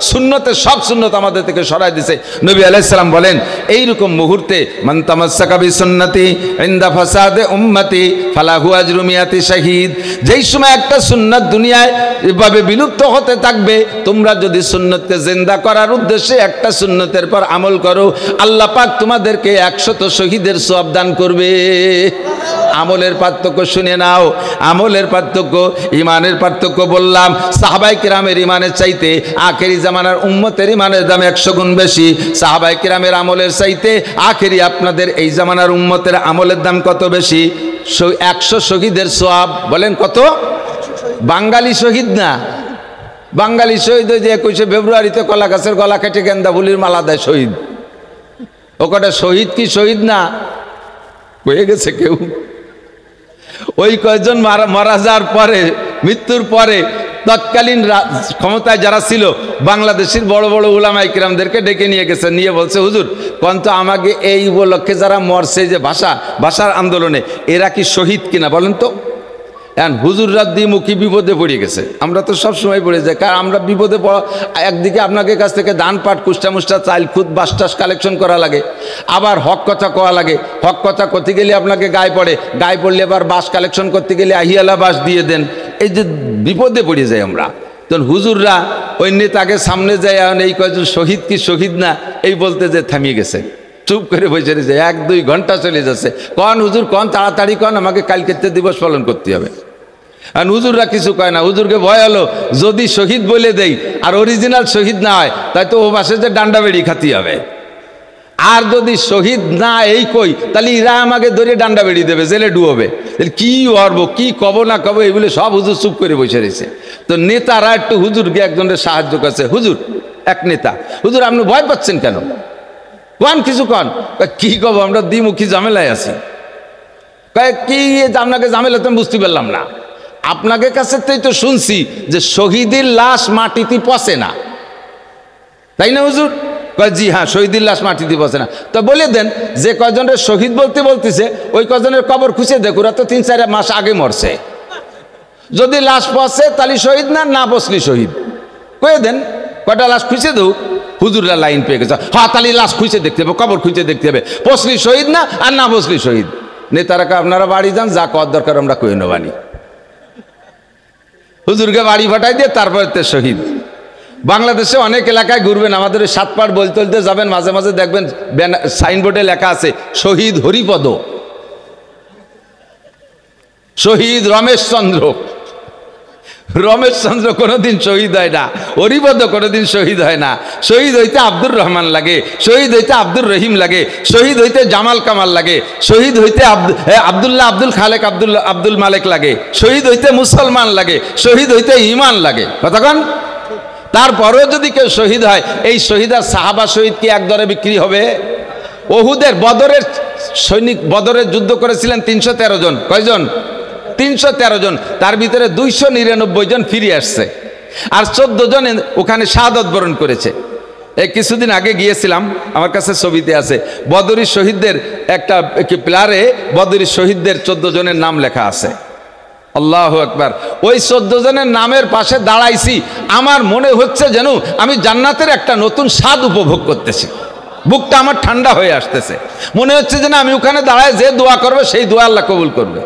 সুন্নতের সব সুন্নত আমাদের থেকে সরাই দিয়েছে। নবী আলাইহিস সালাম বলেন, এইরকম মুহূর্তে মান তামাসসাকা বিসুন্নতি ইনদা ফাসাদে উম্মতি ফালাহু আজরু মিয়াতি শাহীদ। যেই সময় একটা সুন্নাত দুনিয়ায় এভাবে বিলুপ্ত হতে থাকবে, তোমরা যদি সুন্নতকে জিন্দা করার উদ্দেশ্যে একটা সুন্নতের পর আমল করো, আল্লাহ পাক তোমাদেরকে 100 শহীদের সওয়াব দান করবে। আমলের পার্থক্য শুনে নাও। আমলের পার্থক্য, ইমানের পার্থক্য বললাম। সাহাবায়ে কিরামের ইমানের চাইতে আখেরি জামানার উম্মতের ইমানের দাম 100 গুণ বেশি। সাহাবায়ে কিরামের আমলের চাইতে আখেরি আপনাদের এই জামানার উম্মতের আমলের দাম কত বেশি? 100 শহীদের সওয়াব। বলেন কত? বাঙালি শহীদ না, বাঙালি শহীদ ওই যে 21শে ফেব্রুয়ারিতে কলা গাছের গলা কেটে গেন্দা ফুলের মালা দেয় শহীদ। ও কটা শহীদ কি শহীদ না? হয়ে গেছে কেউ। ওই কয়েকজন মারা যাওয়ার পরে, মৃত্যুর পরে তৎকালীন ক্ষমতায় যারা ছিল বাংলাদেশের বড় বড় উলামায়ে কিরামদেরকে ডেকে নিয়ে গেছে, নিয়ে বলছে, হুজুর কন্ত আমাকে এই উপলক্ষে যারা মরছে যে ভাষার আন্দোলনে, এরা কি শহীদ কিনা বলেন তো। এখন হুজুররা দ্বিমুখী বিপদে পড়ে গেছে। আমরা তো সব সময় পড়ে যাই, কারণ আমরা বিপদে পড়া, একদিকে আপনাকে কাছ থেকে দান পাট কুষ্টা মুষ্টা চাইল খুদ বাসটাস কালেকশন করা লাগে, আবার হক কথা কোয়া লাগে। হক কথা করতে গেলে আপনাকে গায়ে পড়ে, গায়ে পড়লে আবার বাস কালেকশন করতে গেলে আহিয়ালা বাস দিয়ে দেন। এই যে বিপদে পড়ে যাই আমরা। তখন হুজুররা ওই নেতাকে সামনে যায়, এই কয়েকজন শহীদ কি শহীদ না এই বলতে যে থামিয়ে গেছে, চুপ করে বসে রয়েছে। 1-2 ঘন্টা চলে যাচ্ছে। কন হুজুর কন, তাড়াতাড়ি কন, আমাকে কালকে দিবস পালন করতে হবে। আর হুজুররা কিছু কয় না। হুজুরকে ভয় হলো, যদি শহীদ বলে দেই আর অরিজিনাল শহীদ না হয়, তাই তো ও পাশে যে ডান্ডা বেড়ি খাতি হবে। আর যদি শহীদ না এই কই, তাহলে ইরা আমাকে ধরে ডান্ডা বেড়ি দেবে, জেলে ডুববে। কি অর্ব, কি কব না কব, এগুলো সব হুজুর চুপ করে বসে রয়েছে। তো নেতারা একটু হুজুরকে একজনের সাহায্য করছে। হুজুর, এক নেতা, হুজুর আপনি ভয় পাচ্ছেন কেন? কন কিছু কন। কি কব, আমরা দ্বিমুখী ঝামেলায় আছি। কি আপনাকে ঝামেলা তো বুঝতে পারলাম না। আপনাকে কাছে তো শুনছি যে শহীদের লাশ মাটিতে পচে না, তাই না হুজুর? জি হ্যাঁ, শহীদের লাশ মাটিতে পচে না। তো বলে দেন যে কয়জনের শহীদ বলতেছে ওই কয়জনের কবর খুঁজে দেখ, ওরা তো 3-4 মাস আগে মরছে। যদি লাশ পচে তাহলে শহীদ না, না পচলি শহীদ। কয়ে দেন কয়টা লাশ খুঁজে দেব। হুজুররা লাইন পেয়ে গেছে, হ্যাঁ তাহলে লাশ খুঁজে দেখতে হবে, কবর খুঁজে দেখতে হবে, পচলি শহীদ না আর না পচলি শহীদ। নেতারা আপনারা বাড়ি যান, যা কর দরকার আমরা কয়ে নেবানি। হুজুরকে বাড়ি ফাটাই দিয়ে তারপরে তে শহীদ। বাংলাদেশে অনেক এলাকায় ঘুরবেন, আমাদের 7 পাট বলতে বলতে যাবেন, মাঝে মাঝে দেখবেন সাইনবোর্ডে লেখা আছে শহীদ হরিপদ, শহীদ রমেশ চন্দ্র, রমেশ চন্দ্র কোনোদিন শহীদ হয় না, হরিপদ কোনোদিন শহীদ হয় না। শহীদ হইতে আব্দুর রহমান লাগে, শহীদ হইতে আব্দুর রহিম লাগে, শহীদ হইতে জামাল কামাল লাগে, শহীদ হইতে আব্দুল্লাহ আব্দুল খালেক আব্দুল মালেক লাগে, শহীদ হইতে মুসলমান লাগে, শহীদ হইতে ইমান লাগে। কতক্ষণ? তারপরেও যদি কেউ শহীদ হয়, এই শহীদ আর সাহাবা শহীদ কি এক দরে বিক্রি হবে? ওহুদের বদরের সৈনিক, বদরের যুদ্ধ করেছিলেন 313 জন। কয়জন? 313 জন। তার ভিতরে 299 জন ফিরে আসছে, আর 14 জন ওখানে শাহাদত বরণ করেছে। এই কিছুদিন আগে গিয়েছিলাম, আমার কাছে ছবিতে আছে, বদরি শহীদদের একটা প্লারে বদরি শহীদদের 14 জনের নাম লেখা আছে। আল্লাহু আকবার। ওই 14 জনের নামের পাশে দাঁড়াইছি, আমার মনে হচ্ছে যেন আমি জান্নাতের একটা নতুন স্বাদ উপভোগ করতেছি। বুকটা আমার ঠান্ডা হয়ে আসতেছে, মনে হচ্ছে যেন আমি ওখানে দাঁড়ায় যে দোয়া করবে সেই দোয়া আল্লাহ কবুল করবে।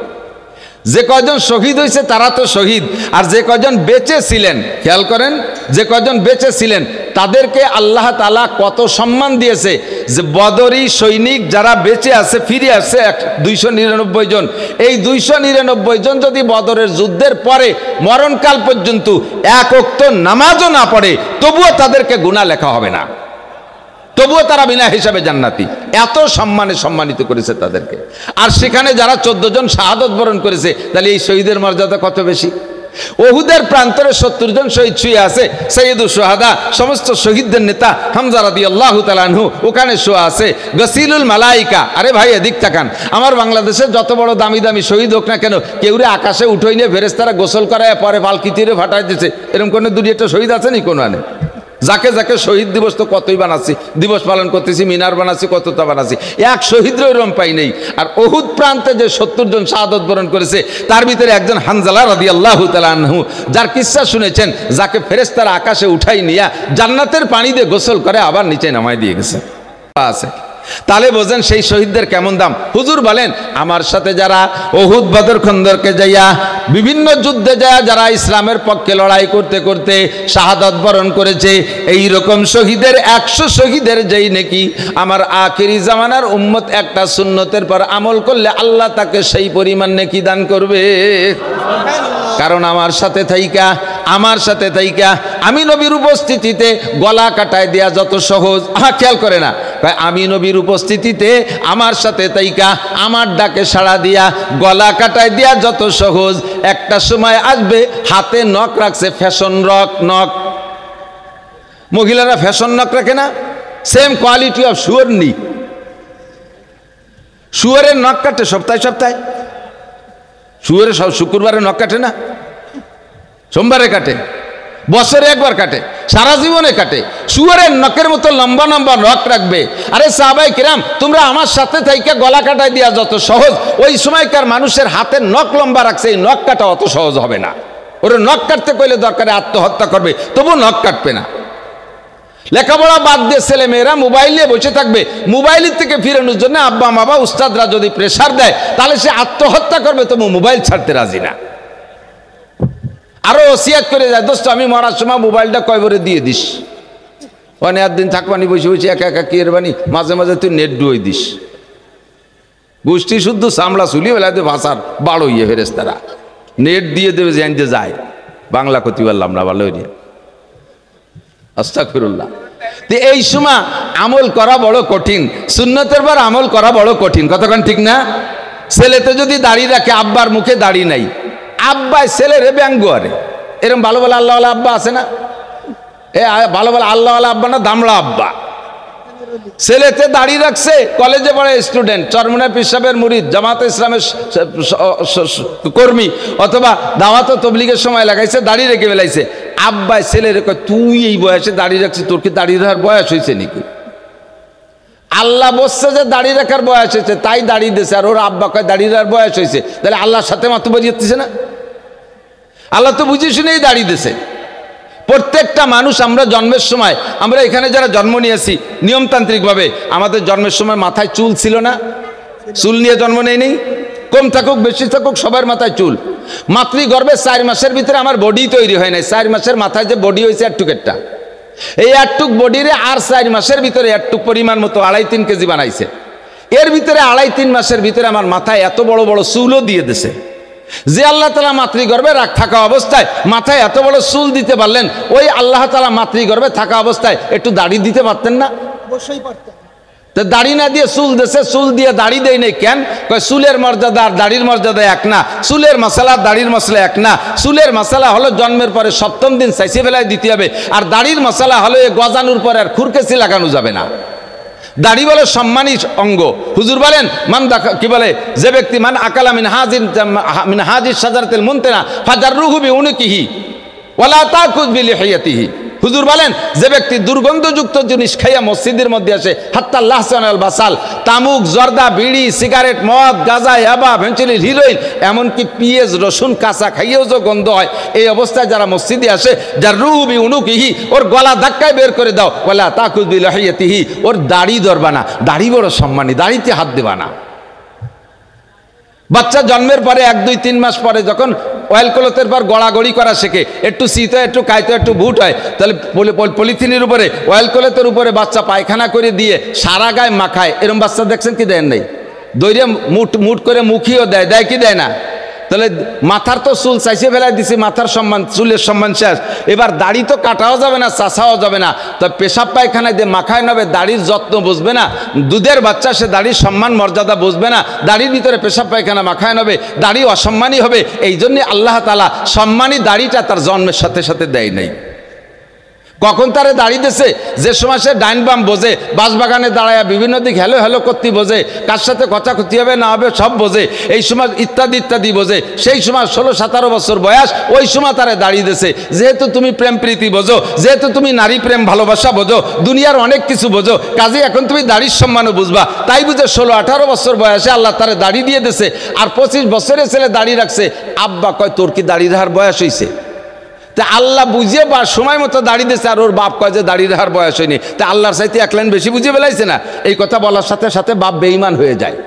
যে কয়জন শহীদ হয়েছে তারা তো শহীদ, আর যে কয়জন বেঁচে ছিলেন, খেয়াল করেন, যে কয়জন বেঁচে ছিলেন তাদেরকে আল্লাহ তাআলা কত সম্মান দিয়েছে। যে বদরি সৈনিক যারা বেঁচে আছে, ফিরে আসছে 299 জন। এই 299 জন যদি বদরের যুদ্ধের পরে মরণকাল পর্যন্ত এক ওয়াক্ত নামাজও না পড়ে, তবুও তাদেরকে গুনাহ লেখা হবে না, তবুও তারা বিনা হিসাবে জান্নাতি। এত সম্মানে সম্মানিত করেছে তাদেরকে। আর সেখানে যারা 14 জন শাহাদত বরণ করেছে, তাহলে এই শহীদের মর্যাদা কত বেশি। ওহুদের প্রান্তরে 70 জন শহীদ শুয়ে আছে, সৈয়দুল শুহাদা, সমস্ত শহীদদের নেতা হামজা রাদিয়াল্লাহু তাআলা আনহু ওখানে শুয়ে আছে। গসিলুল মালাইকা, আরে ভাই এদিক তাকান, আমার বাংলাদেশের যত বড় দামি দামি শহীদ হোক না কেন, কেউরে আকাশে উঠোই নিয়ে ফেরেশতারা গোসল করায় পরে পালকিতে ফাটাই দিচ্ছে, এরকম কোনো দুটি একটা শহীদ আছে নি কোনো আনে? যাকে যাকে শহীদ দিবস তো কতই বানাচ্ছি, দিবস পালন করতেছি, মিনার বানাচ্ছি, কতটা বানাচ্ছি, এক শহীদের ওইরকম পাই নেই। আর ওহুদ প্রান্তে যে 70 জন শাহাদত বরণ করেছে, তার ভিতরে একজন হানজালা রাদিয়াল্লাহু তাআলা আনহু, যার কিসসা শুনেছেন, যাকে ফেরেশতারা আকাশে উঠাই নিয়ে জান্নাতের পানি দিয়ে গোসল করে আবার নিচে নামাই দিয়ে গেছে আছে। তাহলে বোঝেন সেই শহীদদের কেমন দাম। হুজুর বলেন, আমার সাথে যারা ওহুদ বদর খন্দকে যাইয়া বিভিন্ন যুদ্ধে যায়, যারা ইসলামের পক্ষে লড়াই করতে করতে শাহাদাত বরণ করেছে, এই রকম শহীদের 100 শহীদের যেই নাকি আমার আখিরি জামানার উম্মত একটা সুন্নতের পর আমল করলে আল্লাহ তাকে সেই পরিমাণ নেকি দান করবে। কারণ আমার সাথে থাইকা আমি নবীর উপস্থিতিতে গলা কাটায় দেয়া যত সহজ, খেয়াল করে না, আমি নবীর উপস্থিতিতে আমার সাথে থাইকা আমার ডাকে সাড়া দিয়া গলা কাটায় দেয়া যত সহজ, একটা সময় আসবে হাতে নখ রাখছে, ফ্যাশন নখ, মহিলারা ফ্যাশন নখ রাখে না, সেম কোয়ালিটি অফ শুয়োর নি, শুয়োরের নখ কাটে সপ্তাহে, শুয়োরে সব শুক্রবারে নখ কাটে না, সোমবারে কাটে, বছরে একবার কাটে, সারা জীবনে কাটে। শুয়োরের নখের মতো লম্বা লম্বা নখ রাখবে। আরে সাহাবায়ে কিরাম, তোমরা আমার সাথে থাইকা গলা কাটায় দিয়া যত সহজ, ওই সময়কার মানুষের হাতের নখ লম্বা রাখছে, এই নখ কাটা অত সহজ হবে না। ওরা নখ কাটতে কইলে দরকারে আত্মহত্যা করবে, তবু নখ কাটবে না। লেখাপড়া বাদ দিয়ে ছেলে মেয়েরা মোবাইল নিয়ে বসে থাকবে, মোবাইলের থেকে ফিরানোর জন্য আব্বা মামা উস্তাদরা যদি প্রেসার দেয়, তাহলে সে আত্মহত্যা করবে, তবু মোবাইল ছাড়তে রাজি না। আরো ওসিয়াত করে যায়, দোস্ত আমি মরার সময় মোবাইলটা কয়বারে দিয়ে দিস, অনেক দিন থাকবানি বসে বসে একা একা কি এরবানি, মাঝে মাঝে তুই নেট ডুয়ে দিস। গোষ্ঠী শুদ্ধ চামড়া চুলি বেলাতে ভাষার বাড়ো ইয়ে ফেরেশতারা নেট দিয়ে দেবে, জানতে যায় বাংলা ক্ষতি পারলাম না, ভালো আস্তাগফিরুল্লাহ। তো এই সময় আমল করা বড় কঠিন, সুন্নতের পর আমল করা বড় কঠিন, কতক্ষণ ঠিক না? ছেলেতে যদি দাড়ি রাখে, আব্বার মুখে দাড়ি নাই, আব্বাই ছেলেরে ব্যঙ্গ করে, এরকম ভালো ভালো আল্লাহওয়ালা আব্বা আছে না? ভালো ভালো আল্লাহওয়ালা আব্বা না, দামড়া আব্বা। ছেলেতে দাড়ি রাখছে, কলেজে পড়ে স্টুডেন্ট, চরমনায় পীর সাহেবের মুরিদ, জামাতে ইসলামের কর্মী, অথবা দাওয়াত তবলিগের সময় লাগাইছে, দাড়ি রেখে বেলাইছে। আব্বাই ছেলের কয়, তুই এই বয়সে দাড়ি রাখছিস, তোর কি দাড়ি রাখার বয়স হয়েছে নাকি? আল্লাহ বলছে যে দাড়ি রাখার বয়স হয়েছে, তাই দাড়ি দিয়েছে, আর ওর আব্বা কয় দাড়ি রাখার বয়স হয়েছে, তাহলে আল্লাহর সাথে মাতুবাজি হচ্ছে না? আল্লাহ তো বুঝে শুনেই দাড়ি দিয়েছে। প্রত্যেকটা মানুষ, আমরা জন্মের সময়, আমরা এখানে যারা জন্ম নিয়েছি নিয়মতান্ত্রিকভাবে, আমাদের জন্মের সময় মাথায় চুল ছিল না? চুল নিয়ে জন্ম নেই, কম থাকুক বেশি থাকুক সবার মাথায় চুল। মাতৃগর্ভে 4 মাসের ভিতরে আমার বডি তৈরি হয় নাই, 4 মাসের মাথায় যে বডি হয়েছে একটুকেরটা, এই একটুক বডিরে আর 4 মাসের ভিতরে একটুক পরিমাণ মতো 2.5-3 কেজি বানাইছে। এর ভিতরে 2.5-3 মাসের ভিতরে আমার মাথায় এত বড় বড় চুলও দিয়ে দিছে। যে আল্লাহ তাআলা মাতৃগর্ভে থাকা অবস্থায় মাথায় এত বড় চুল দিতে পারলেন, ওই আল্লাহ তাআলা মাতৃগর্ভে থাকা অবস্থায় একটু দাড়ি দিতে পারতেন না? অবশ্যই পারতেন। তো দাড়ি না দিয়ে চুল দেশে, চুল দিয়ে দাড়ি দেয় নেই কেন? কয় চুলের মর্যাদা আর দাড়ির মর্যাদা এক না, চুলের মশলা দাড়ির মশলা এক না। চুলের মশলা হলো জন্মের পরে 7ম দিন চাইছে বেলায় দিতে হবে, আর দাড়ির মশলা হলো এ গজানোর পরে আর খুরকেসি লাগানো যাবে না। দাড়ি বলে সম্মানী অঙ্গ। হুজুর বলেন মান কি বলে, যে ব্যক্তি মান আকালা মিন হাজির সাজারাতিল মুনতেনা ফাজাররুহু বিউনুকিহি ওয়ালা তাকুজ বিলিহিয়াতিহি। হুজুর বলেন যে ব্যক্তি দুর্গন্ধযুক্ত জিনিস খাইয়া মসজিদের মধ্যে আসে, হাত্তা লাহসান আল বাসাল, তামুক, জর্দা, বিড়ি, সিগারেট, মদ, গাঁজা, ইয়াবা, ভেঞ্চিলিন, হিরোইন, এমনকি পিঁয়াজ রসুন কাঁচা খাইয়েও যে গন্ধ হয়, এই অবস্থায় যারা মসজিদে আসে, যার রুহু বিউনুকিহি, ওর গলা ধাক্কায় বের করে দাও, ওয়ালা তাকুজ বিলিহিয়াতিহি, ওর দাড়ি ধরবা না। দাড়ি বড় সম্মানী, দাড়িতে হাত দেবা না। বাচ্চা জন্মের পরে 1, 2, 3 মাস পরে যখন অয়েল ক্লথের পর গড়াগড়ি করা শেখে, একটু শীত হয়, একটু কাইতে, একটু বুট হয়, তাহলে পলিথিনের উপরে অয়েল ক্লথের উপরে বাচ্চা পায়খানা করে দিয়ে সারা গায়ে মাখায়। এরকম বাচ্চা দেখছেন কি দেন নাই? দৈরে মুট করে মুখিও দেয়, দেয় কি দেয় না? তাহলে মাথার তো চুল চাইছে ফেলাই দিছি, মাথার সম্মান, চুলের সম্মান শেষ। এবার দাড়ি তো কাটাও যাবে না, চাষাও যাবে না, তো পেশাব পায়খানায় দিয়ে মাখায় নেবে, দাড়ির যত্ন বুঝবে না। দুধের বাচ্চা, সে দাড়ির সম্মান মর্যাদা বুঝবে না, দাড়ির ভিতরে পেশাব পায়খানা মাখায় নেবে, দাড়ি অসম্মানী হবে। এই জন্যে আল্লাহ তাআলা সম্মানী দাড়িটা তার জন্মের সাথে সাথে দেয় নাই। কখন তারে দাড়ি দিয়েছে? যে সময় সে ডাইন বাম বোঝে, বাঁশবাগানে দাঁড়ায় বিভিন্ন দিক হ্যালো হ্যালো করতে বোঝে, কার সাথে কথা ক্ষতি হবে না হবে সব বোঝে, এই সময় ইত্যাদি ইত্যাদি বোঝে। সেই সময় 16-17 বছর বয়স, ওই সময় তারে দাড়ি দিয়েছে। যেহেতু তুমি প্রেম প্রীতি বোঝো, যেহেতু তুমি নারী প্রেম ভালোবাসা বোঝো, দুনিয়ার অনেক কিছু বোঝো, কাজে এখন তুমি দাড়ির সম্মানও বুঝবা। তাই বুঝে 16-18 বছর বয়সে আল্লাহ তারে দাড়ি দিয়ে দিয়েছে। আর 25 বছরের ছেলে দাড়ি রাখছে। আব্বা কয় তোর কি দাড়ি রাখার বয়স হয়েছে? তা আল্লাহ বুঝিয়ে বা সময় মতো দাড়ি দিয়েছে, আর ওর বাপ কয় যে দাড়ি রাখার বয়স হয়নি। তা আল্লাহর চাইতে 1 লাইন বেশি বুঝিয়ে ফেলাইছে না? এই কথা বলার সাথে সাথে বাপ বেঈমান হয়ে যায়।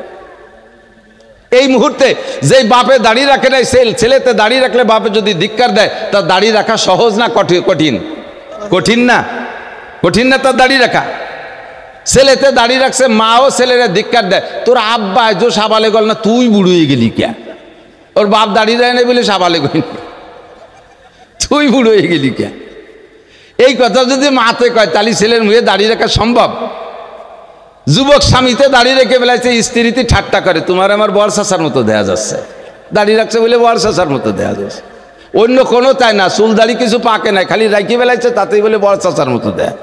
এই মুহূর্তে যেই বাপে দাড়ি রাখে নাই, ছেলেতে দাড়ি রাখলে বাপে যদি ধিক্কার দেয়, তার দাড়ি রাখা সহজ না কঠিন? কঠিন না? কঠিন না তার দাড়ি রাখা? ছেলেতে দাড়ি রাখছে, মাও ছেলেরা ধিক্কার দেয়, তোর আব্বা জো সাবালে গল না, তুই বুড়ো হয়ে গেলি কে? ওর বাপ দাড়ি দেয় না বলে সাবালে গই, তুই বুড়ো হয়ে গেলি কে? এই কথা যদি মাতে কয়, তাহলে ছেলের মুখে দাড়ি রাখা সম্ভব? যুবক স্বামীতে দাড়ি রেখে বেলাইছে, স্ত্রীতে ঠাট্টা করে, তোমার আমার বর চাচার মতো দেয়া যাচ্ছে, দাড়ি রাখছে বলে বর চাচার মতো দেয়া যাচ্ছে। অন্য কোনো তাই না, চুল দাড়ি কিছু পাকে নাই, খালি রাখি বেলাইছে, তাতেই বলে বর চাচার মতো দেয়।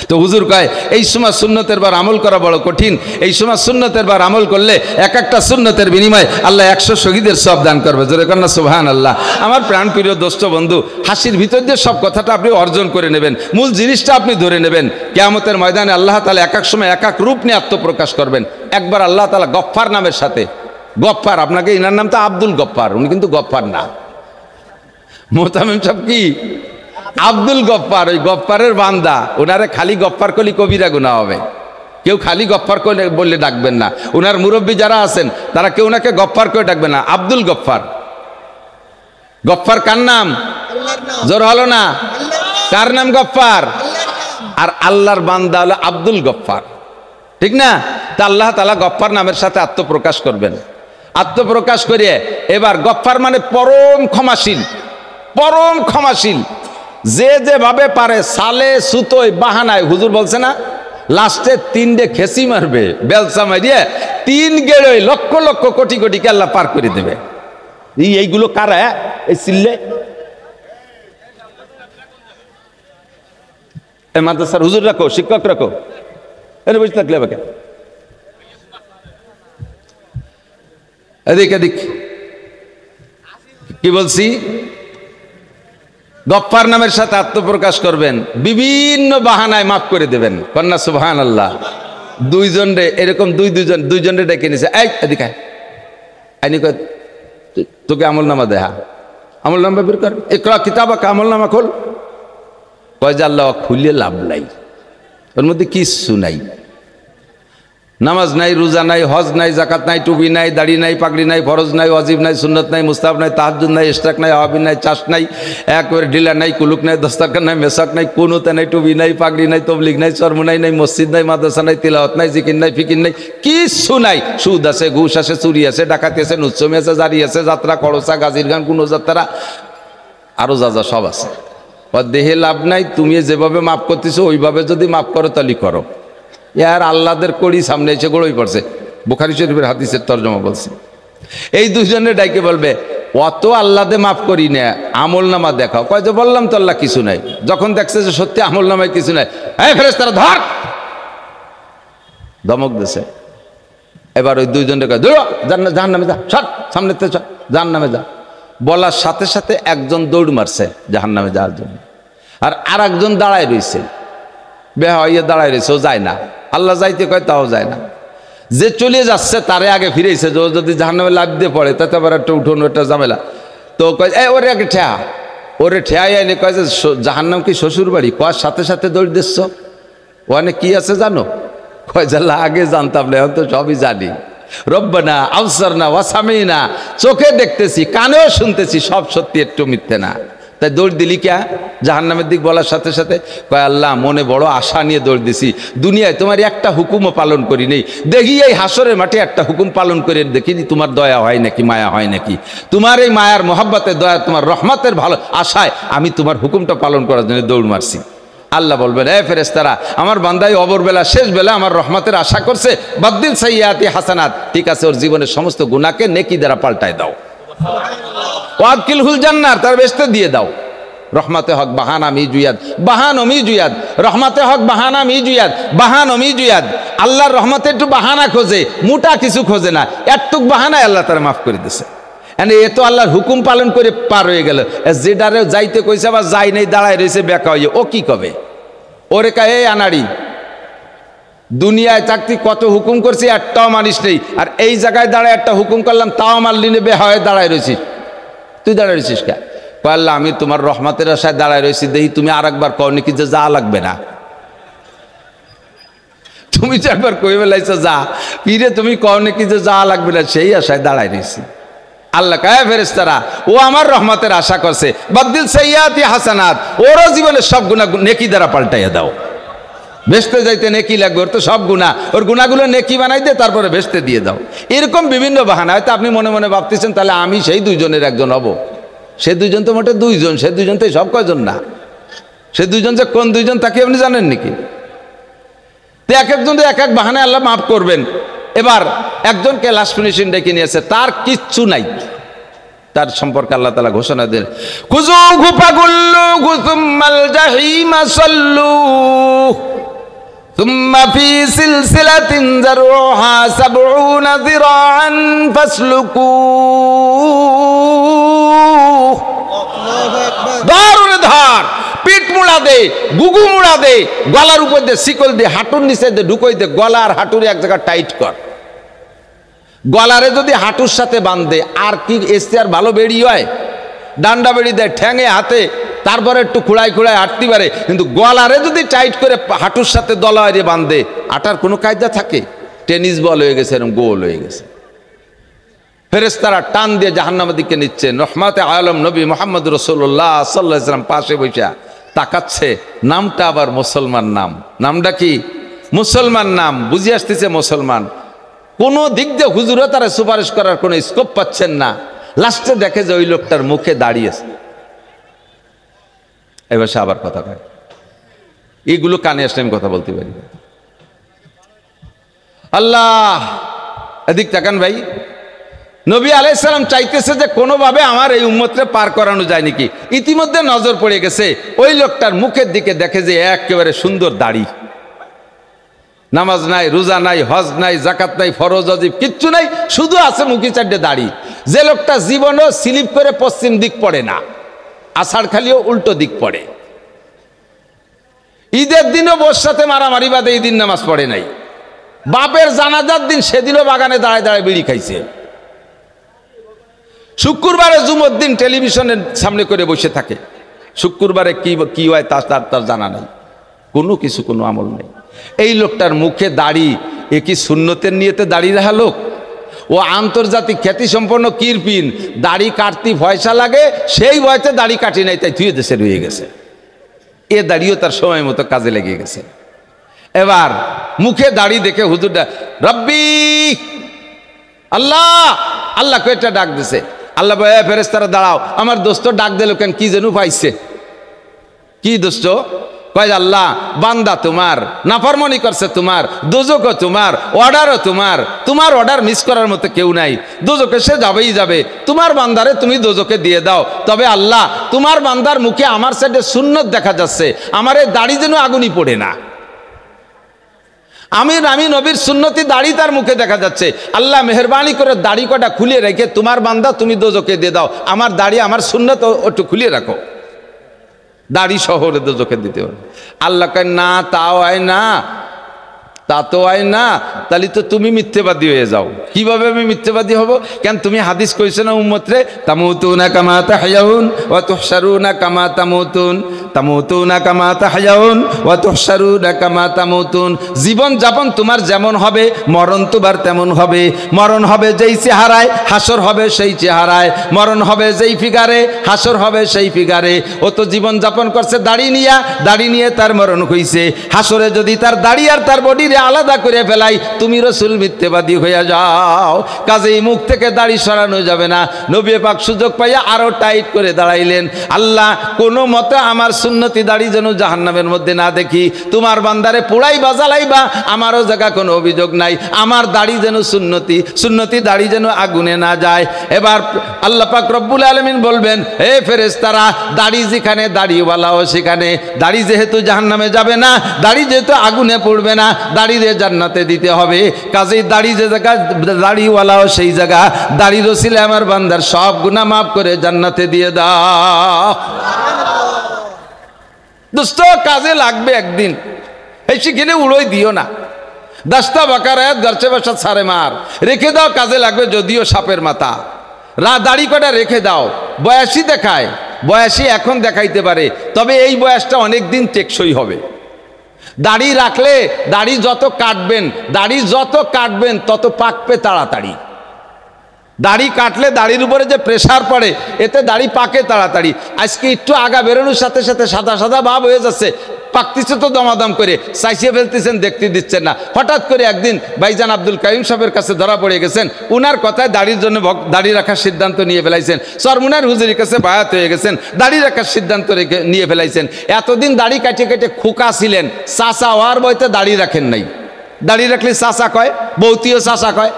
তো হুজুর কয় এই সময় সুন্নতের বার আমল করা বড় কঠিন। এই সময় সুন্নতের বার আমল করলে এক একটা সুন্নতের বিনিময়ে আল্লাহ 100 শহীদের সওয়াব দান করবে। জোরে কন্যা সুবহানাল্লাহ। আমার প্রাণ প্রিয় দোস্ত বন্ধু, হাসির ভিতর দিয়ে সব কথাটা আপনি অর্জন করে নেবেন, মূল জিনিসটা আপনি ধরে নেবেন। কিয়ামতের ময়দানে আল্লাহ তাআলা এক এক সময় এক এক রূপ নিয়ে আত্মপ্রকাশ করবেন। একবার আল্লাহ তাআলা গফফার নামের সাথে, গফফার, আপনাকে ইনার নাম তো আব্দুল গফফার, উনি কিন্তু গফফার না। মোতামিম সাহেব কি আব্দুল গফফার, ওই গফফারের বান্দা। ওনারে খালি গফফার করলে কবিরা গুনাহ হবে। কেউ খালি গফফার করে বললে ডাকবেন না। ওনার মুরব্বী যারা আছেন তারা কেউ ওনাকে গফফার করে ডাকবেন না, আব্দুল গফফার। গফফার কার নাম? জোর হলো না? কার নাম গফফার? আর আল্লাহর বান্দা হলো আব্দুল গফফার, ঠিক না? তা আল্লাহ তাআলা গফফার নামের সাথে আত্মপ্রকাশ করবেন। আত্মপ্রকাশ করিয়ে এবার গফফার মানে পরম ক্ষমাশীল, পরম ক্ষমাশীল। যে যেভাবে পারে সালে সুতোয় বাহানায়, হুজুর বলছে না লাস্টে 3টে খেসি মারবে, বেলসা মারিয়ে 3 গেড়োয় লক্ষ লক্ষ কোটি কোটি কে আল্লাহ পার করে দেবে। এইগুলো কারা? এই চিল্লে এই মাদ্রাসার হুজুর রাখো, শিক্ষক রাখো, এর বসে থাকলে বাকে এদিক এদিক। কি বলছি? গফফার নামের সাথে আত্মপ্রকাশ করবেন, বিভিন্ন বাহানায় মাফ করে দেবেন। কন্যা সুবহানাল্লাহ। দুইজন রে এরকম দুইজন রে ডেকে নিছে, এই এদিকে আইনি কয় তোকে আমল নামা দেহা, আমল নামা বের কর, ইকরা কিতাবাকা, আমল নামা খোল। কয় যে আল্লাহ খুলে লাভ নাই, ওর মধ্যে কিচ্ছু নাই। নামাজ নাই, রোজা নাই, হজ নাই, জাকাত নাই, টুপি নাই, দাড়ি নাই, পাগড়ি নাই, ফরজ নাই, ওয়াজিব নাই, সুন্নত নাই, মুস্তাহাব নাই, তাহাজ্জুদ নাই, ইশরাক নাই, আওয়াবিন নাই, চাষ নাই, একবারে ঢিলা নাই, কুলুক নাই, দস্তারখান নাই, মেসাক নাই, কুনুতে নাই, টুপি নাই, পাগড়ি নাই, তবলিগ নাই, চরমুনাই নাই, মসজিদ নাই, মাদ্রাসা নাই, তিলাওয়াত নাই, জিকির নাই, ফিকির নাই, কিচ্ছু নাই। সুদ আছে, ঘুষ আছে, চুরি আছে, ডাকাতি আছে, নুচ্ছমি আছে, জারি আছে, যাত্রা, খরচা, গাজির গান, গুণযাত্রা, আরো যা যা সব আছে। দেহে লাভ নাই, তুমি যেভাবে মাফ করতেছো ওইভাবে যদি মাফ করো তাহলে করো। ইয়ার আল্লাহদের কড়ি সামনে এসে গড়ই পড়ছে। বুখারী শরীফের হাদিসের তরজমা বলছে। এই দুজনে ডাইকে বলবে অত আল্লাহদে মাফ করি না, আমল নামা দেখাও। কয় যে বললাম তো আল্লাহ কিছু নাই। যখন দেখছে যে সত্যি আমল নামায় কিছু নাই, এই ফেরেশতারা ধর, ধমক দিছে। এবার ওই দুইজনে কয় দৌড়, জাহান্নামে যা, সর সামনে তে চল, জাহান্নামে যা। বলার সাথে সাথে একজন দৌড় মারছে জাহান্নামে যাওয়ার জন্য, আর আরেকজন দাঁড়ায় রয়েছে, বেহা হইয়া দাঁড়ায় রয়েছে, ও যায় না। আল্লাহ যাইতে কয় তাও যায় না। যে চলে যাচ্ছে তারে আগে ফিরেছে, যে ও যদি জাহান্নামে লাফ দিয়ে পড়ে তাতে আবার একটা উঠোন, একটা ঝামেলা। তো কয় এই ওরে আগে ঠেয়া, ওরে ঠেয়াই আইনে কয় যে জাহান্নাম কি শ্বশুর বাড়ি? কয়ার সাথে সাথে দৌড় দিচ্ছ, ওখানে কি আছে জানো? কয় যে আগে জানতাম না, এখন তো সবই জানি। রব্বানা আবসারনা ওয়া সামিনা, চোখে দেখতেছি, কানেও শুনতেছি, সব সত্যি, একটু মিথ্যে না। তাই দৌড় দিলি কে জাহান্নামের দিক বলার সাথে সাথে? কয় আল্লাহ মনে বড় আশা নিয়ে দৌড় দিছি, দুনিয়ায় তোমার একটা হুকুমও পালন করি নেই, দেখি এই হাসরের মাঠে একটা হুকুম পালন করে দেখিনি, তোমার দয়া হয় নাকি, মায়া হয় নাকি। তোমার এই মায়ার মোহাব্বতের দয়া, তোমার রহমতের ভালো আশায় আমি তোমার হুকুমটা পালন করার জন্য দৌড় মারছি। আল্লাহ বলবেন এ ফেরেশতারা, আমার বান্দাই অবরবেলা শেষ বেলা আমার রহমতের আশা করছে, বাদদিল সাইয়াতি হাসানাত, ঠিক আছে, ওর জীবনের সমস্ত গুনাহকে নেকি দ্বারা পাল্টায় দাও। ওয়াদকিলহুল জান্নাত, তার বেহেশতে দিয়ে দাও। রহমতে হক বাহানা মিজুয়াদ, বাহান মিজুয়াদ, রহমতে হক বাহানা মিজুয়াদ, বাহান মিজুয়াদ। আল্লাহর রহমতে একটু বাহানা খোঁজে, মোটা কিছু খোঁজে না, একটুক বাহানায় আল্লাহ তারা মাফ করে দিছে। এ তো আল্লাহর হুকুম পালন করে পার হয়ে গেল, যেটারে যাইতে কইছে আবার যাই নেই, দাঁড়ায় রয়েছে বেকা হয়ে, ও কি কবে? ওরে কা এই আনাড়ি, দুনিয়ায় চাকরি কত হুকুম করছি, একটাও মানিস নেই, আর এই জায়গায় দাঁড়ায় একটা হুকুম করলাম তাও মানলি নে, বেহা হয়ে দাঁড়ায় রয়েছিস। তুই দাঁড়ায় রয়েছিস কে? আল্লাহ আমি তোমার রহমতের আশায় দাঁড়ায় রয়েছি, দেখি তুমি আর একবার কও নাকি যে যা লাগবে না। তুমি যে একবার কই বেলাইছো যা, পীরে তুমি কও নাকি যে যা লাগবে না, সেই আশায় দাঁড়ায় রয়েছি। আল্লাহ কায় ফেরেশতারা, ও আমার রহমতের আশা করছে, বাদদিল সাইয়াতি হাসানাত, ওরও জীবনের সব গুনাহ নেকি দ্বারা পাল্টাইয়া দাও। বেহেশতে যাইতে নেকি লাগবে, ওর তো সব গুনাহ, ওর গুনাহগুলো নেকি বানাই দে, তারপরে বেহেশতে দিয়ে দাও। এরকম বিভিন্ন বাহানা। হয়তো আপনি মনে মনে ভাবতেছেন তাহলে আমি সেই দুইজনের একজন হব। সে দুইজন তো মোটে দুইজন, সে দুইজন তো সব কয়জন না। সে দুইজন যে কোন দুইজন তাকে আপনি জানেন নাকি? তো এক একজন এক এক বাহানায় আল্লাহ মাফ করবেন। এবার একজনকে লাস্ট ফিনিশিং ডেকে নিয়েছে, তার কিচ্ছু নাই, তার সম্পর্কে আল্লাহ তাআলা ঘোষণা দেন, খুযুহু ফাগুল্লুহু সুম্মাল জাহিমা সাল্লু সুম্মা ফি সিলসিলাতিন যারউহা ৭০ যিরাআন ফাসলুকু। দারুনে ধার, পিঠ মুড়া দে, গুগু মুড়া দে, গলার উপর দে শিকল দে, হাঁটুর নিচে দে ঢুকই দে, গলা আর হাঁটুরে এক জায়গা টাইট কর। গলারে যদি হাঁটুর সাথে বাঁধে আর কি এসে আর ভালো বেড়ি হয়? ডান্ডা বেড়ি দেয় ঠ্যাঙে হাতে, তারপরে একটু খুঁড়াই খুঁড়াই হাঁটতে পারে, কিন্তু গলারে যদি টাইট করে হাঁটুর সাথে দলারে বাঁধে, আটার কোনো কায়দা থাকে? টেনিস বল হয়ে গেছে, এরকম গোল হয়ে গেছে। ফেরেশতারা টান দিয়ে জাহান্নামের দিকে নিচ্ছে। রহমতে আলম নবী মুহাম্মদ রাসূলুল্লাহ সাল্লাল্লাহু আলাইহি ওয়াসাল্লাম পাশে বসে তাকাচ্ছে। নামটা আবার মুসলমান নাম। নামটা কি? মুসলমান নাম। বুঝে আসতেছে মুসলমান। কোনো দিক দিয়ে হুজুরও তারা সুপারিশ করার কোনো স্কোপ পাচ্ছেন না। লাস্টে দেখে যে ওই লোকটার মুখে দাঁড়িয়েছে। এবার সে আবার কথা কয়, এইগুলো কানে আসলে আমি কথা বলতে পারি। আল্লাহ, এদিক তাকান ভাই। নবী আলাইহিস সালাম চাইতেছে যে কোনোভাবে আমার এই উম্মতরে পার করানো যায় নাকি। ইতিমধ্যে নজর পড়ে গেছে ওই লোকটার মুখের দিকে, দেখে যে একেবারে সুন্দর দাড়ি, নামাজ নাই, রোজা নাই, হজ নাই, জাকাত নাই, ফরজ ওয়াজিব কিচ্ছু নাই, শুধু আছে মুখে চারটে দাড়ি। যে লোকটা জীবনেও স্লিপ করে পশ্চিম দিক পড়ে না, আষাঢ় খালিও উল্টো দিক পড়ে, ঈদের দিনও বোর সাথে মারামারি বাদে এই দিন নামাজ পড়ে নাই, বাপের জানাজার দিন সেদিনও বাগানে দাঁড়ায় দাঁড়ায় বিড়ি খাইছে, শুক্রবারে জুমার দিন টেলিভিশনের সামনে করে বসে থাকে, শুক্রবারে কি হয় তার জানা নাই, কোনো কিছু, কোনো আমল নেই। এই লোকটার মুখে দাড়ি, এ কি সুন্নতের নিয়তে দাড়ি রাখা লোক? ও আন্তর্জাতিক খ্যাতিসম্পন্ন কিরপিন, দাড়ি কাটতে পয়সা লাগে, সেই ভয়তে দাড়ি কাটি নাই, তাই তুই দেশে রয়ে গেছে। এ দাড়িও তার সময় মতো কাজে লেগে গেছে। এবার মুখে দাড়ি দেখে হুজুরটা রব্বি আল্লাহ আল্লাহ কয়েকটা ডাক দিছে। আল্লাহ ফেরেশতারা দাঁড়াও, আমার দোস্ত ডাক দিল কেন, কি যেন পাইছে। কি দোস্ত? কয় আল্লাহ বান্দা তোমার নাফরমানি করছে, তোমার দোজকও তোমার, অর্ডারও তোমার, তোমার অর্ডার মিস করার মতো কেউ নাই। দোজকে সে যাবেই যাবে, তোমার বান্দারে তুমি দোজকে দিয়ে দাও। তবে আল্লাহ তোমার বান্দার মুখে আমার সাইডে সুন্নত দেখা যাচ্ছে, আমার এই দাড়ি যেন আগুনই পড়ে না। আমি নবীর সুন্নতি দাড়ি তার মুখে দেখা যাচ্ছে। আল্লাহ মেহরবানি করে দাড়ি কটা খুলে রেখে তোমার বান্দা তুমি দোজকে দিয়ে দাও, আমার দাড়ি আমার সুন্নত একটু খুলে রাখো, দাড়ি শহরে দোজকে দিতে হবে। আল্লাহ কয় না, তাও হয় না, তা তো হয় না, তাহলে তো তুমি মিথ্যেবাদী হয়ে যাও। কিভাবে আমি মিথ্যেবাদী হব? কেন তুমি হাদিস কইছো না উম্মতরে, তামুতুনা কামা তাহয়াউন ওয়া তুহশারুনা কামা তামুতুন, তামুতুনা কামা তাহয়াউন ওয়া তুহশারুনা কামা তামুতুন। জীবন যাপন তোমার যেমন হবে, মরণ তোমার তেমন হবে। মরণ হবে যেই চেহারায়, হাসর হবে সেই চেহারায়। মরণ হবে যেই ফিগারে, হাসর হবে সেই ফিগারে। ও তো জীবন যাপন করছে দাড়ি নিয়ে তার মরণ হইছে। হাসরে যদি তার দাড়ি আর তার বডি আলাদা করে ফেলাই, তুমি রসুল মিথ্যেবাদী হইয়া যাও। কাজেই মুখ থেকে দাড়ি সরানো যাবে না। নবী পাক সুযোগ পাইয়া আরো টাইট করে দাঁড়াইলেন, আল্লাহ কোনো মতে আমার সুন্নতি দাড়ি যেন জাহান্নামের মধ্যে না দেখি। তোমার বান্দারে পোড়াই বা জ্বালাইবা, আমারও জায়গা কোনো অভিযোগ নাই, আমার দাড়ি যেন সুন্নতি দাড়ি যেন আগুনে না যায়। এবার আল্লাহ পাক রব্বুল আলামিন বলবেন, হে ফেরেশতারা, দাড়ি যেখানে দাড়িওয়ালাও সেখানে। দাড়ি যেহেতু জাহান্নামে যাবে না, দাড়ি যেহেতু আগুনে পড়বে না, দাড়িরে জান্নাতে দিতে হবে। কাজেই দাড়ি যে জায়গা, দাড়িওয়ালাও সেই জায়গা। দাড়ির ওসিলে আমার বান্দার সব গুনাহ মাফ করে জান্নাতে দিয়ে দাও। দোস্ত কাজে লাগবে একদিন, এই শিখে উড়োই দিও না। দাস্তা বাকারায়াত গরচে বসা সারে মার, রেখে দাও, কাজে লাগবে যদিও সাপের মাথা। দাড়ি কটা রেখে দাও। বয়সী দেখায়, বয়সী এখন দেখাইতে পারে, তবে এই বয়সটা অনেক দিন টেকসই হবে। দাড়ি রাখলে, দাড়ি যত কাটবেন তত পাকবে তাড়াতাড়ি। দাড়ি কাটলে দাড়ির উপরে যে প্রেসার পড়ে, এতে দাড়ি পাকে তাড়াতাড়ি। আজকে একটু আগা বেরোনোর সাথে সাথে সাদা সাদা ভাব হয়ে যাচ্ছে, পাকতেছে তো দমাদম করে, চাইছিয়ে ফেলতেছেন, দেখতে দিচ্ছেন না। হঠাৎ করে একদিন ভাইজান আব্দুল কাইম সাহেবের কাছে ধরা পড়ে গেছেন, উনার কথায় দাড়ির জন্য দাড়ি রাখার সিদ্ধান্ত নিয়ে ফেলাইছেন। সরমুনার হুজুরের কাছে বায়াত হয়ে গেছেন, দাড়ি রাখার সিদ্ধান্ত নিয়ে ফেলাইছেন। এতদিন দাড়ি কাটে কেটে খোকা ছিলেন, চাচা হওয়ার বইতে দাড়ি রাখেন নাই। দাড়ি রাখলে চাচা কয়, বৌতিও চাচা কয়।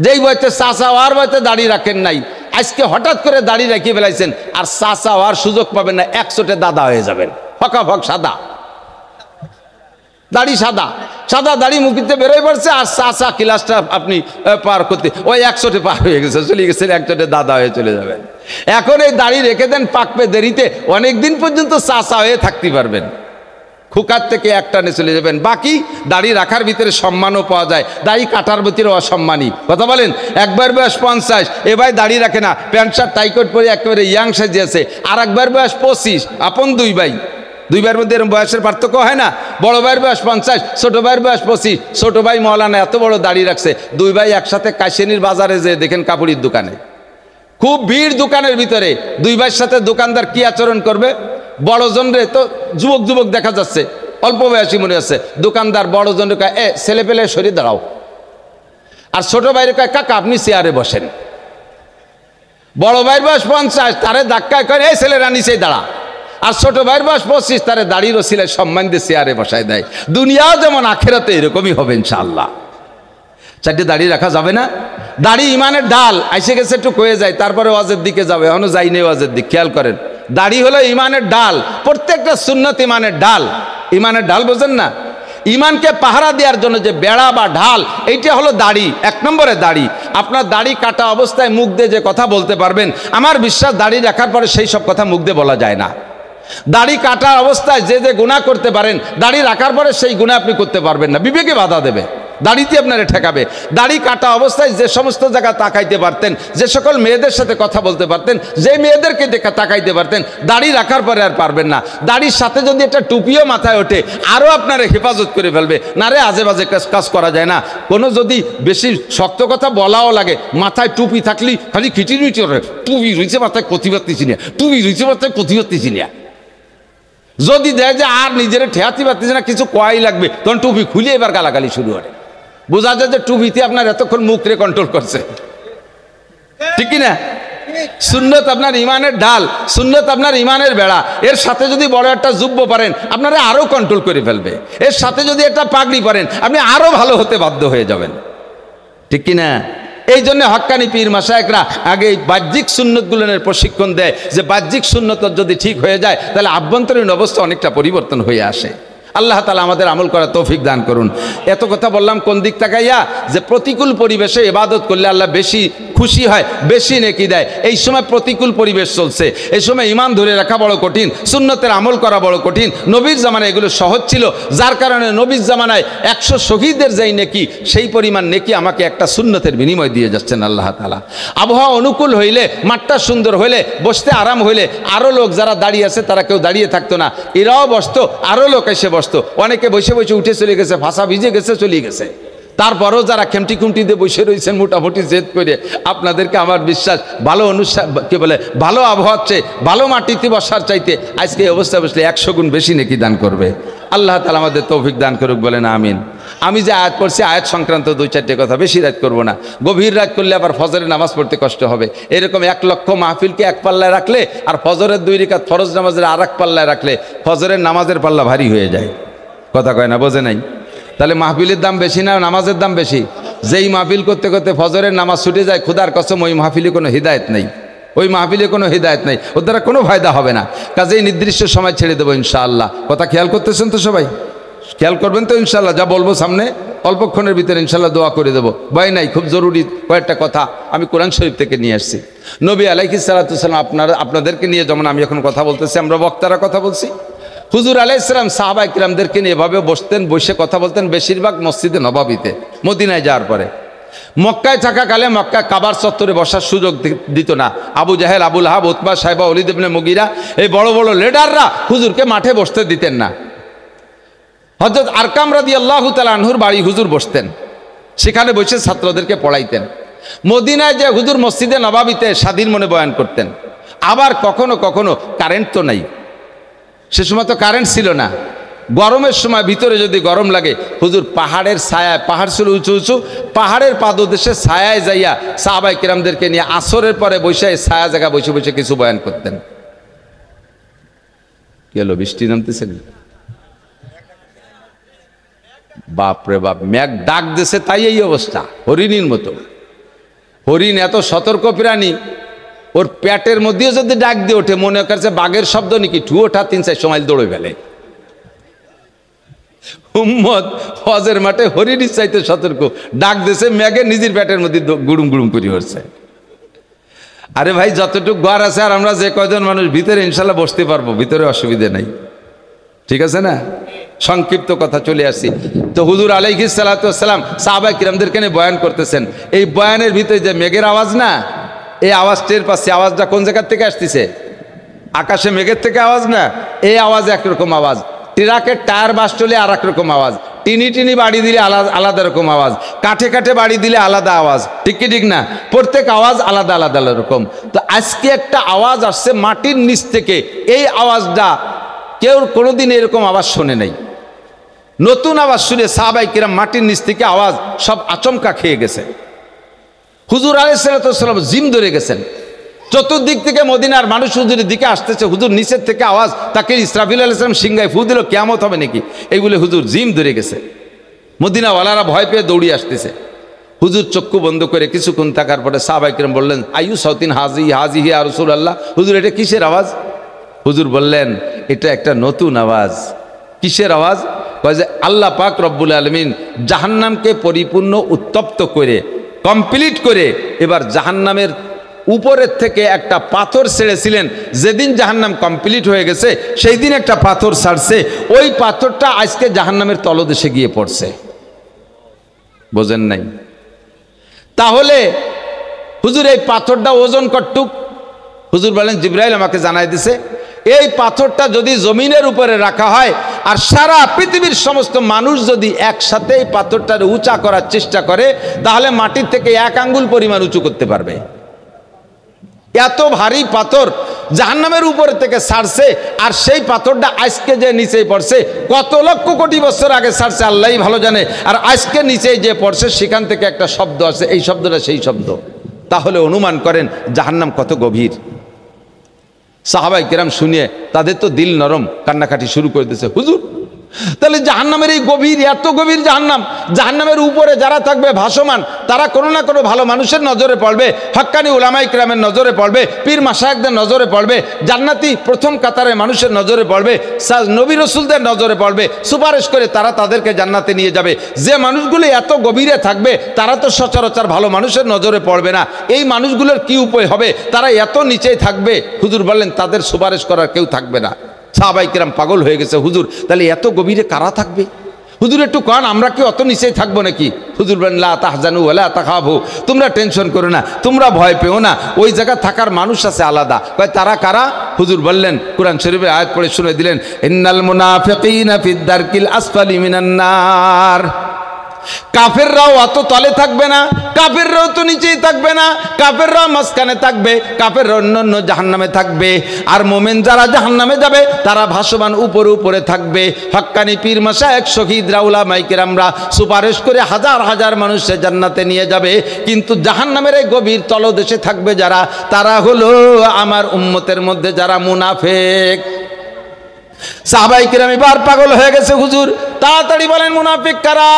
যেই বইতে চাচা হওয়ার বইতে দাড়ি রাখেন নাই, আজকে হঠাৎ করে দাড়ি রাখিয়ে ফেলাইছেন, আর চাচা হওয়ার সুযোগ পাবেন না, 100টে দাদা হয়ে যাবেন। ফকাফক সাদা দাড়ি, সাদা দাড়ি মুখিতে বেরোয় পড়ছে, আর চাচা ক্লাসটা আপনি পার করতে ওই 100টে পার হয়ে গেছে, চলে গেছেন, 100টে দাদা হয়ে চলে যাবেন। এখন এই দাড়ি রেখে দেন, পাকবে দেরিতে, অনেক দিন পর্যন্ত চাচা হয়ে থাকতে পারবেন। খুকার থেকে একটানে চলে যাবেন। বাকি দাড়ি রাখার ভিতরে সম্মানও পাওয়া যায়, দাড়ি কাটার ভিতরে অসম্মানী। কথা বলেন, একবার বয়স 50, এ ভাই দাড়ি রাখে না, প্যান্ট শার্ট টাইকট পরে একেবারে ইয়াং সাজিয়েছে। আর একবার বয়স 25, আপন দুই ভাইয়ের মধ্যে এরকম বয়সের পার্থক্য হয় না। বড় ভাইয়ের বয়স 50, ছোট ভাইয়ের বয়স 25। ছোট ভাই মৌলানা এত বড় দাড়ি রাখছে, দুই ভাই একসাথে কাশিয়ানির বাজারে যে দেখেন কাপড়ের দোকানে, খুব ভিড় দোকানের ভিতরে, দুই ভাইয়ের সাথে দোকানদার কি আচরণ করবে? বড়জন রে তো যুবক দেখা যাচ্ছে, অল্প বয়সী মনে হচ্ছে। দোকানদার বড়জন রে কয়, ছেলে পেলে সরিয়ে দাঁড়াও। আর ছোট ভাইরে কয়, কাকা আপনি চেয়ারে বসেন। বড় ভাইয়ের বয়স 50, তারে ধাক্কায় কয়, এই ছেলেরা নিচেই দাঁড়া। আর ছোট ভাইয়ের বয়স 25, তারে দাড়ির ওসিলায় সম্মান দিয়ে চেয়ারে বসায় দেয়। দুনিয়াও যেমন আখেরাতে এরকমই হবে ইনশাআল্লাহ। চারটে দাড়ি রাখা যাবে না। দাড়ি ইমানের ঢাল, আইসে গেছে একটু কয়ে যায়, তারপরে ওয়াজের দিকে যাবে, এখনো যাই নেই ওয়াজের দিক। খেয়াল করেন, দাড়ি হলো ইমানের ঢাল, প্রত্যেকটা সুন্নত ইমানের ঢাল। ইমানের ঢাল বোঝেন না? ইমানকে পাহারা দেওয়ার জন্য যে বেড়া বা ঢাল, এইটা হলো দাড়ি। 1 নম্বরে দাড়ি। আপনার দাড়ি কাটা অবস্থায় মুখ দিয়ে যে কথা বলতে পারবেন, আমার বিশ্বাস দাড়ি রাখার পরে সেই সব কথা মুখ দিয়ে বলা যায় না। দাড়ি কাটার অবস্থায় যে গুনাহ করতে পারেন, দাড়ি রাখার পরে সেই গুনাহ আপনি করতে পারবেন না, বিবেকে বাধা দেবে। দাড়িতে আপনারা ঠেকাবে। দাড়ি কাটা অবস্থায় যে সমস্ত জায়গা তাকাইতে পারতেন, যে সকল মেয়েদের সাথে কথা বলতে পারতেন, যে মেয়েদেরকে তাকাইতে পারতেন, দাড়ি রাখার পরে আর পারবেন না। দাড়ির সাথে যদি একটা টুপিও মাথায় ওঠে আরও আপনারা হেফাজত করে ফেলবে। না রে, আজে বাজে কাজ করা যায় না। কোনো যদি বেশি শক্ত কথা বলাও লাগে, মাথায় টুপি থাকলেই খালি খিটিমিটি করে, টুপি রয়েছে মাথায় ক্ষতি পারতেছি না, টুপি রয়েছে মাথায় ক্ষতি পারতেছি না। যদি দেয় যে আর নিজের ঠেয়াতে পারতেছে না, কিছু কয়াই লাগবে, তখন টুপি খুলে এবার গালাগালি শুরু করে। বোঝা যায় যে টুপিতে আপনার এতক্ষণ মুখরে কন্ট্রোল করছে, ঠিক কিনা? সুন্নত আপনার ইমানের ঢাল, সুন্নত আপনার ইমানের বেড়া। এর সাথে যদি বড় একটা জুব্ব পারেন আপনারা আরো কন্ট্রোল করে ফেলবে। এর সাথে যদি একটা পাগড়ি পারেন আপনি আরো ভালো হতে বাধ্য হয়ে যাবেন, ঠিক কিনা? এই জন্য হক্কানি পীর মাশায়েখরা আগে বাহ্যিক সুন্নতগুলোর প্রশিক্ষণ দেয়, যে বাহ্যিক সুন্নত যদি ঠিক হয়ে যায় তাহলে আভ্যন্তরীণ অবস্থা অনেকটা পরিবর্তন হয়ে আসে। আল্লাহ তাআলা আমাদের আমল করার তৌফিক দান করুন। এত কথা বললাম কোন দিক তাকাইয়া? যে প্রতিকূল পরিবেশে ইবাদত করলে আল্লাহ বেশি খুশি হয়, বেশি নেকি দেয়। এই সময় প্রতিকূল পরিবেশ চলছে, এই সময় ঈমান ধরে রাখা বড় কঠিন, সুন্নতের আমল করা বড় কঠিন। নবীর জামানায় এগুলো সহজ ছিল, যার কারণে নবীর জামানায় 100 শহীদের যেই নেকি সেই পরিমাণ নেকি আমাকে একটা সুন্নতের বিনিময় দিয়ে যাচ্ছেন আল্লাহ তাআলা। আবহাওয়া অনুকূল হইলে, মাঠটা সুন্দর হইলে, বসতে আরাম হইলে আরও লোক যারা দাঁড়িয়ে আছে তারা কেউ দাঁড়িয়ে থাকতো না, এরাও বসতো, আরও লোক এসে বসতো। অনেকে বসে বসে উঠে চলে গেছে, ভাষা ভিজে গেছে, চলে গেছে। তারপরও যারা খেমটি খুমটি দিয়ে বসে রয়েছেন মোটামুটি জেদ করে, আপনাদেরকে আমার বিশ্বাস ভালো অনুষ্ঠান কি বলে ভালো আবহাওয়ার চেয়ে, ভালো মাটিতে বসার চাইতে আজকে এই অবস্থা বসলে 100 গুণ বেশি নেকি দান করবে। আল্লাহ তাআলা আমাদের তৌফিক দান করুক, বলেন আমিন। আমি যে আয়াত পড়ছি আয়াত সংক্রান্ত 2-4টে কথা, বেশি রাত করব না। গভীর রাত করলে আবার ফজরের নামাজ পড়তে কষ্ট হবে। এরকম 1 লক্ষ মাহফিলকে এক পাল্লায় রাখলে আর ফজরের 2 রাকাত ফরজ নামাজের আর এক পাল্লায় রাখলে ফজরের নামাজের পাল্লা ভারী হয়ে যায়। কথা কয় না, বোঝে নাই? তাহলে মাহফিলের দাম বেশি না নামাজের দাম বেশি? যেই মাহফিল করতে করতে ফজরের নামাজ ছুটে যায়, খুদার কসম ওই মাহফিলে কোনো হিদায়ত নেই, ওই মাহফিলে কোনো হিদায়ত নেই, ওর দ্বারা কোনো ফায়দা হবে না। কাজেই নির্দিষ্ট সময় ছেড়ে দেবো ইনশাআল্লাহ। কথা খেয়াল করতেছেন তো সবাই? খেয়াল করবেন তো ইনশাআল্লাহ? যা বলবো সামনে অল্পক্ষণের ভিতরে ইনশাআল্লাহ দোয়া করে দেবো। ভয় নাই, খুব জরুরি কয়েকটা কথা আমি কোরআন শরীফ থেকে নিয়ে আসছি। নবী আলাইহিস সালাতু ওয়াস সালাম আপনাদেরকে নিয়ে যেমন আমি এখন কথা বলতেছি, আমরা বক্তারা কথা বলছি, হুজুর আলাইহিস সালাম সাহাবা কিরামদেরকে নিয়ে এভাবে বসতেন, বসে কথা বলতেন বেশিরভাগ মসজিদে নববীতে। মদিনায় যাওয়ার পরে মক্কায় থাকাকালে মক্কায় কাবার চত্বরে বসার সুযোগ দিত না। আবু জাহেল, আবু লাহাব, উতবা, সাইবা, ওলীদ ইবনে মুগীরা, এই বড় বড় লিডাররা হুজুরকে মাঠে বসতে দিতেন না। হযরত আরকাম রাদিয়াল্লাহু তাআলা আনহুর বাড়ি হুজুর বসতেন, সেখানে বসে ছাত্রদেরকে পড়াইতেন। মদিনায় যে হুজুর মসজিদে নববীতে স্বাধীন মনে বয়ান করতেন। আবার কখনো কখনো কারেন্ট তো নাই, সে সময় তো কারেন্ট ছিল না, গরমের সময় ভিতরে যদি গরম লাগে হুজুর পাহাড়ের ছায়ায়, পাহাড় ছিল উঁচু উঁচু, পাহাড়ের পাদদেশে ছায়ায় যাইয়া সাহাবায়ে কিরামদেরকে নিয়ে আসরের পরে বসে ছায়া জায়গা বসে বসে কিছু বয়ান করতেন। কি হলো, বৃষ্টি নামতেছে? বাপরে বাপ, মেঘ ডাক দিছে তাই এই অবস্থা। হরিণীর মতো, হরিণ এত সতর্ক প্রাণী, ওর পেটের মধ্যেও যদি ডাক দিয়ে ওঠে মনে করছে বাঘের শব্দ নাকি, ঠুয়োটা 3-4 মাইল দৌড়ে ফেলে। উম্মত হজের মাঠে হরিণীর চাইতে সতর্ক, ডাক দিছে মেঘে নিজের পেটের মধ্যে গুড়ুম গুড়ুম করে উঠছে। আরে ভাই, যতটুকু ঘর আছে আর আমরা যে কয়জন মানুষ ভিতরে ইনশাল্লাহ বসতে পারবো, ভিতরে অসুবিধা নাই, ঠিক আছে না? সংক্ষিপ্ত কথা চলে আসছি। তো হুজুর আলাইহিস সালাতু ওয়াস সালাম সাহাবায়ে কিরামদেরকে নিয়ে বয়ান করতেছেন। এই বয়ানের ভিতরে যে মেঘের আওয়াজ না, এই আওয়াজ টের পাচ্ছি। আওয়াজটা কোন জায়গার থেকে আসতেছে? আকাশে মেঘের থেকে আওয়াজ না, এই আওয়াজ একরকম আওয়াজ। ট্রাকের টায়ার বাস চলে আর এক রকম আওয়াজ, টিনি টিনি বাড়ি দিলে আলাদা রকম আওয়াজ, কাঠে কাঠে বাড়ি দিলে আলাদা আওয়াজ, ঠিক কি ঠিক না? প্রত্যেক আওয়াজ আলাদা আলাদা রকম। তো আজকে একটা আওয়াজ আসছে মাটির নিচ থেকে, এই আওয়াজটা কেউ কোনোদিন এরকম আওয়াজ শোনে নাই। নতুন আওয়াজ শুনে সাহাবায়ে কিরাম মাটির নিচ থেকে আওয়াজ সব আচমকা খেয়ে গেছে। হুজুর আলাইহিস সালাতু ওয়াস সালাম জিম ধরে গেছেন। চতুর্দিক থেকে মদিনার মানুষ হুজুরের দিকে আসতেছে, হুজুর নিচের থেকে আওয়াজ, তাকে ইসরাফিল আলাইহিস সালাম সিংহায় ফু দিল, কিয়ামত হবে নাকি, এইগুলো হুজুর জিম ধরে গেছে। মদিনাওয়ালারা ভয় পেয়ে দৌড়িয়ে আসতেছে। হুজুর চক্ষু বন্ধ করে কিছুক্ষণ থাকার পরে সাহাবায়ে কিরাম বললেন, আইয়ু সাউতিন হাজি ইয়া রাসূলুল্লাহ, হুজুর এটা কিসের আওয়াজ? হুজুর বললেন, এটা একটা নতুন আওয়াজ। কিসের আওয়াজ? কয় যে আল্লাহ পাক রব্বুল আলামিন জাহান্নামকে পরিপূর্ণ উত্তপ্ত করে কমপ্লিট করে এবার জাহান্নামের উপরের থেকে একটা পাথর ছেড়েছিলেন। যেদিন জাহান্নাম কমপ্লিট হয়ে গেছে সেই দিন একটা পাথর ছাড়ছে, ওই পাথরটা আজকে জাহান্নামের তলদেশে গিয়ে পড়ছে। বোঝেন নাই? তাহলে হুজুর এই পাথরটা ওজন কতটুক? হুজুর বলেন জিবরাইল আমাকে জানাই দিছে, এই পাথরটা যদি জমিনের উপরে রাখা হয় আর সারা পৃথিবীর সমস্ত মানুষ যদি একসাথে এই পাথরটার উঁচা করার চেষ্টা করে, তাহলে মাটির থেকে 1 আঙ্গুল পরিমাণ উঁচু করতে পারবে। এত ভারী পাথর জাহান্নামের উপরে থেকে ছাড়ছে, আর সেই পাথরটা আজকে যে নিচে পড়ছে, কত লক্ষ কোটি বছর আগে ছাড়ছে আল্লাহই ভালো জানে। আর আজকে নিচে যে পড়ছে সেখান থেকে একটা শব্দ আছে, এই শব্দটা সেই শব্দ। তাহলে অনুমান করেন জাহান্নাম কত গভীর। সাহাবায়ে কেরাম শুনিয়ে তাদের তো দিল নরম, কান্নাকাটি শুরু করে দিয়েছে। হুজুর তাহলে জাহান্নামের এই গভীর, এত গভীর জাহান্নাম, জাহান্নামের উপরে যারা থাকবে ভাসমান, তারা কোনো না কোনো ভালো মানুষের নজরে পড়বে, হক্কানি উলামায়ে কেরামের নজরে পড়বে, পীর মাশায়েখদের নজরে পড়বে, জান্নাতি প্রথম কাতারের মানুষের নজরে পড়বে, নবী রাসূলদের নজরে পড়বে, সুপারিশ করে তারা তাদেরকে জান্নাতে নিয়ে যাবে। যে মানুষগুলো এত গভীরে থাকবে তারা তো সচরাচর ভালো মানুষের নজরে পড়বে না। এই মানুষগুলোর কি উপায় হবে? তারা এত নিচেই থাকবে, হুজুর বললেন তাদের সুপারিশ করার কেউ থাকবে না। সাহাবায়ে কেরাম পাগল হয়ে গেছে, হুজুর তাহলে এত গভীরে কারা থাকবে? হুজুর একটু কান, আমরা কি অত নিচেই থাকবো নাকি? হুজুর বলেন লা তাহজানু ওয়ালা তাখাফু, তোমরা টেনশন করো না, তোমরা ভয় পেও না, ওই জায়গা থাকার মানুষ আছে আলাদা। কয় তারা কারা? হুজুর বললেন, কোরআন শরীফের আয়াত পড়ে শুনে দিলেন, ইন্নাল মুনাফিকিনা ফিদ দারকিল আসফালি মিনান নার। কাফেররাও অত তলে থাকবে না, কাফেররাও তো নিচেই থাকবে না, কাফেররাও মাঝখানে থাকবে, কাফেররা অন্য জাহান্নামে থাকবে। আর মোমেন যারা জাহান্নামে যাবে তারা ভাসমান উপরে উপরে থাকবে। হক্কানি পীর মাশায়েখ শহীদরা উলামায়ে কেরামরা সুপারিশ করে হাজার হাজার মানুষকে জান্নাতে নিয়ে যাবে। কিন্তু জাহান্নামের এই গভীর তলদেশে থাকবে যারা, তারা হলো আমার উম্মতের মধ্যে যারা মুনাফিক। সাহাবায়ে কেরাম এবার পাগল হয়ে গেছে, হুজুর তাড়াতাড়ি বলেন মুনাফিক কারা?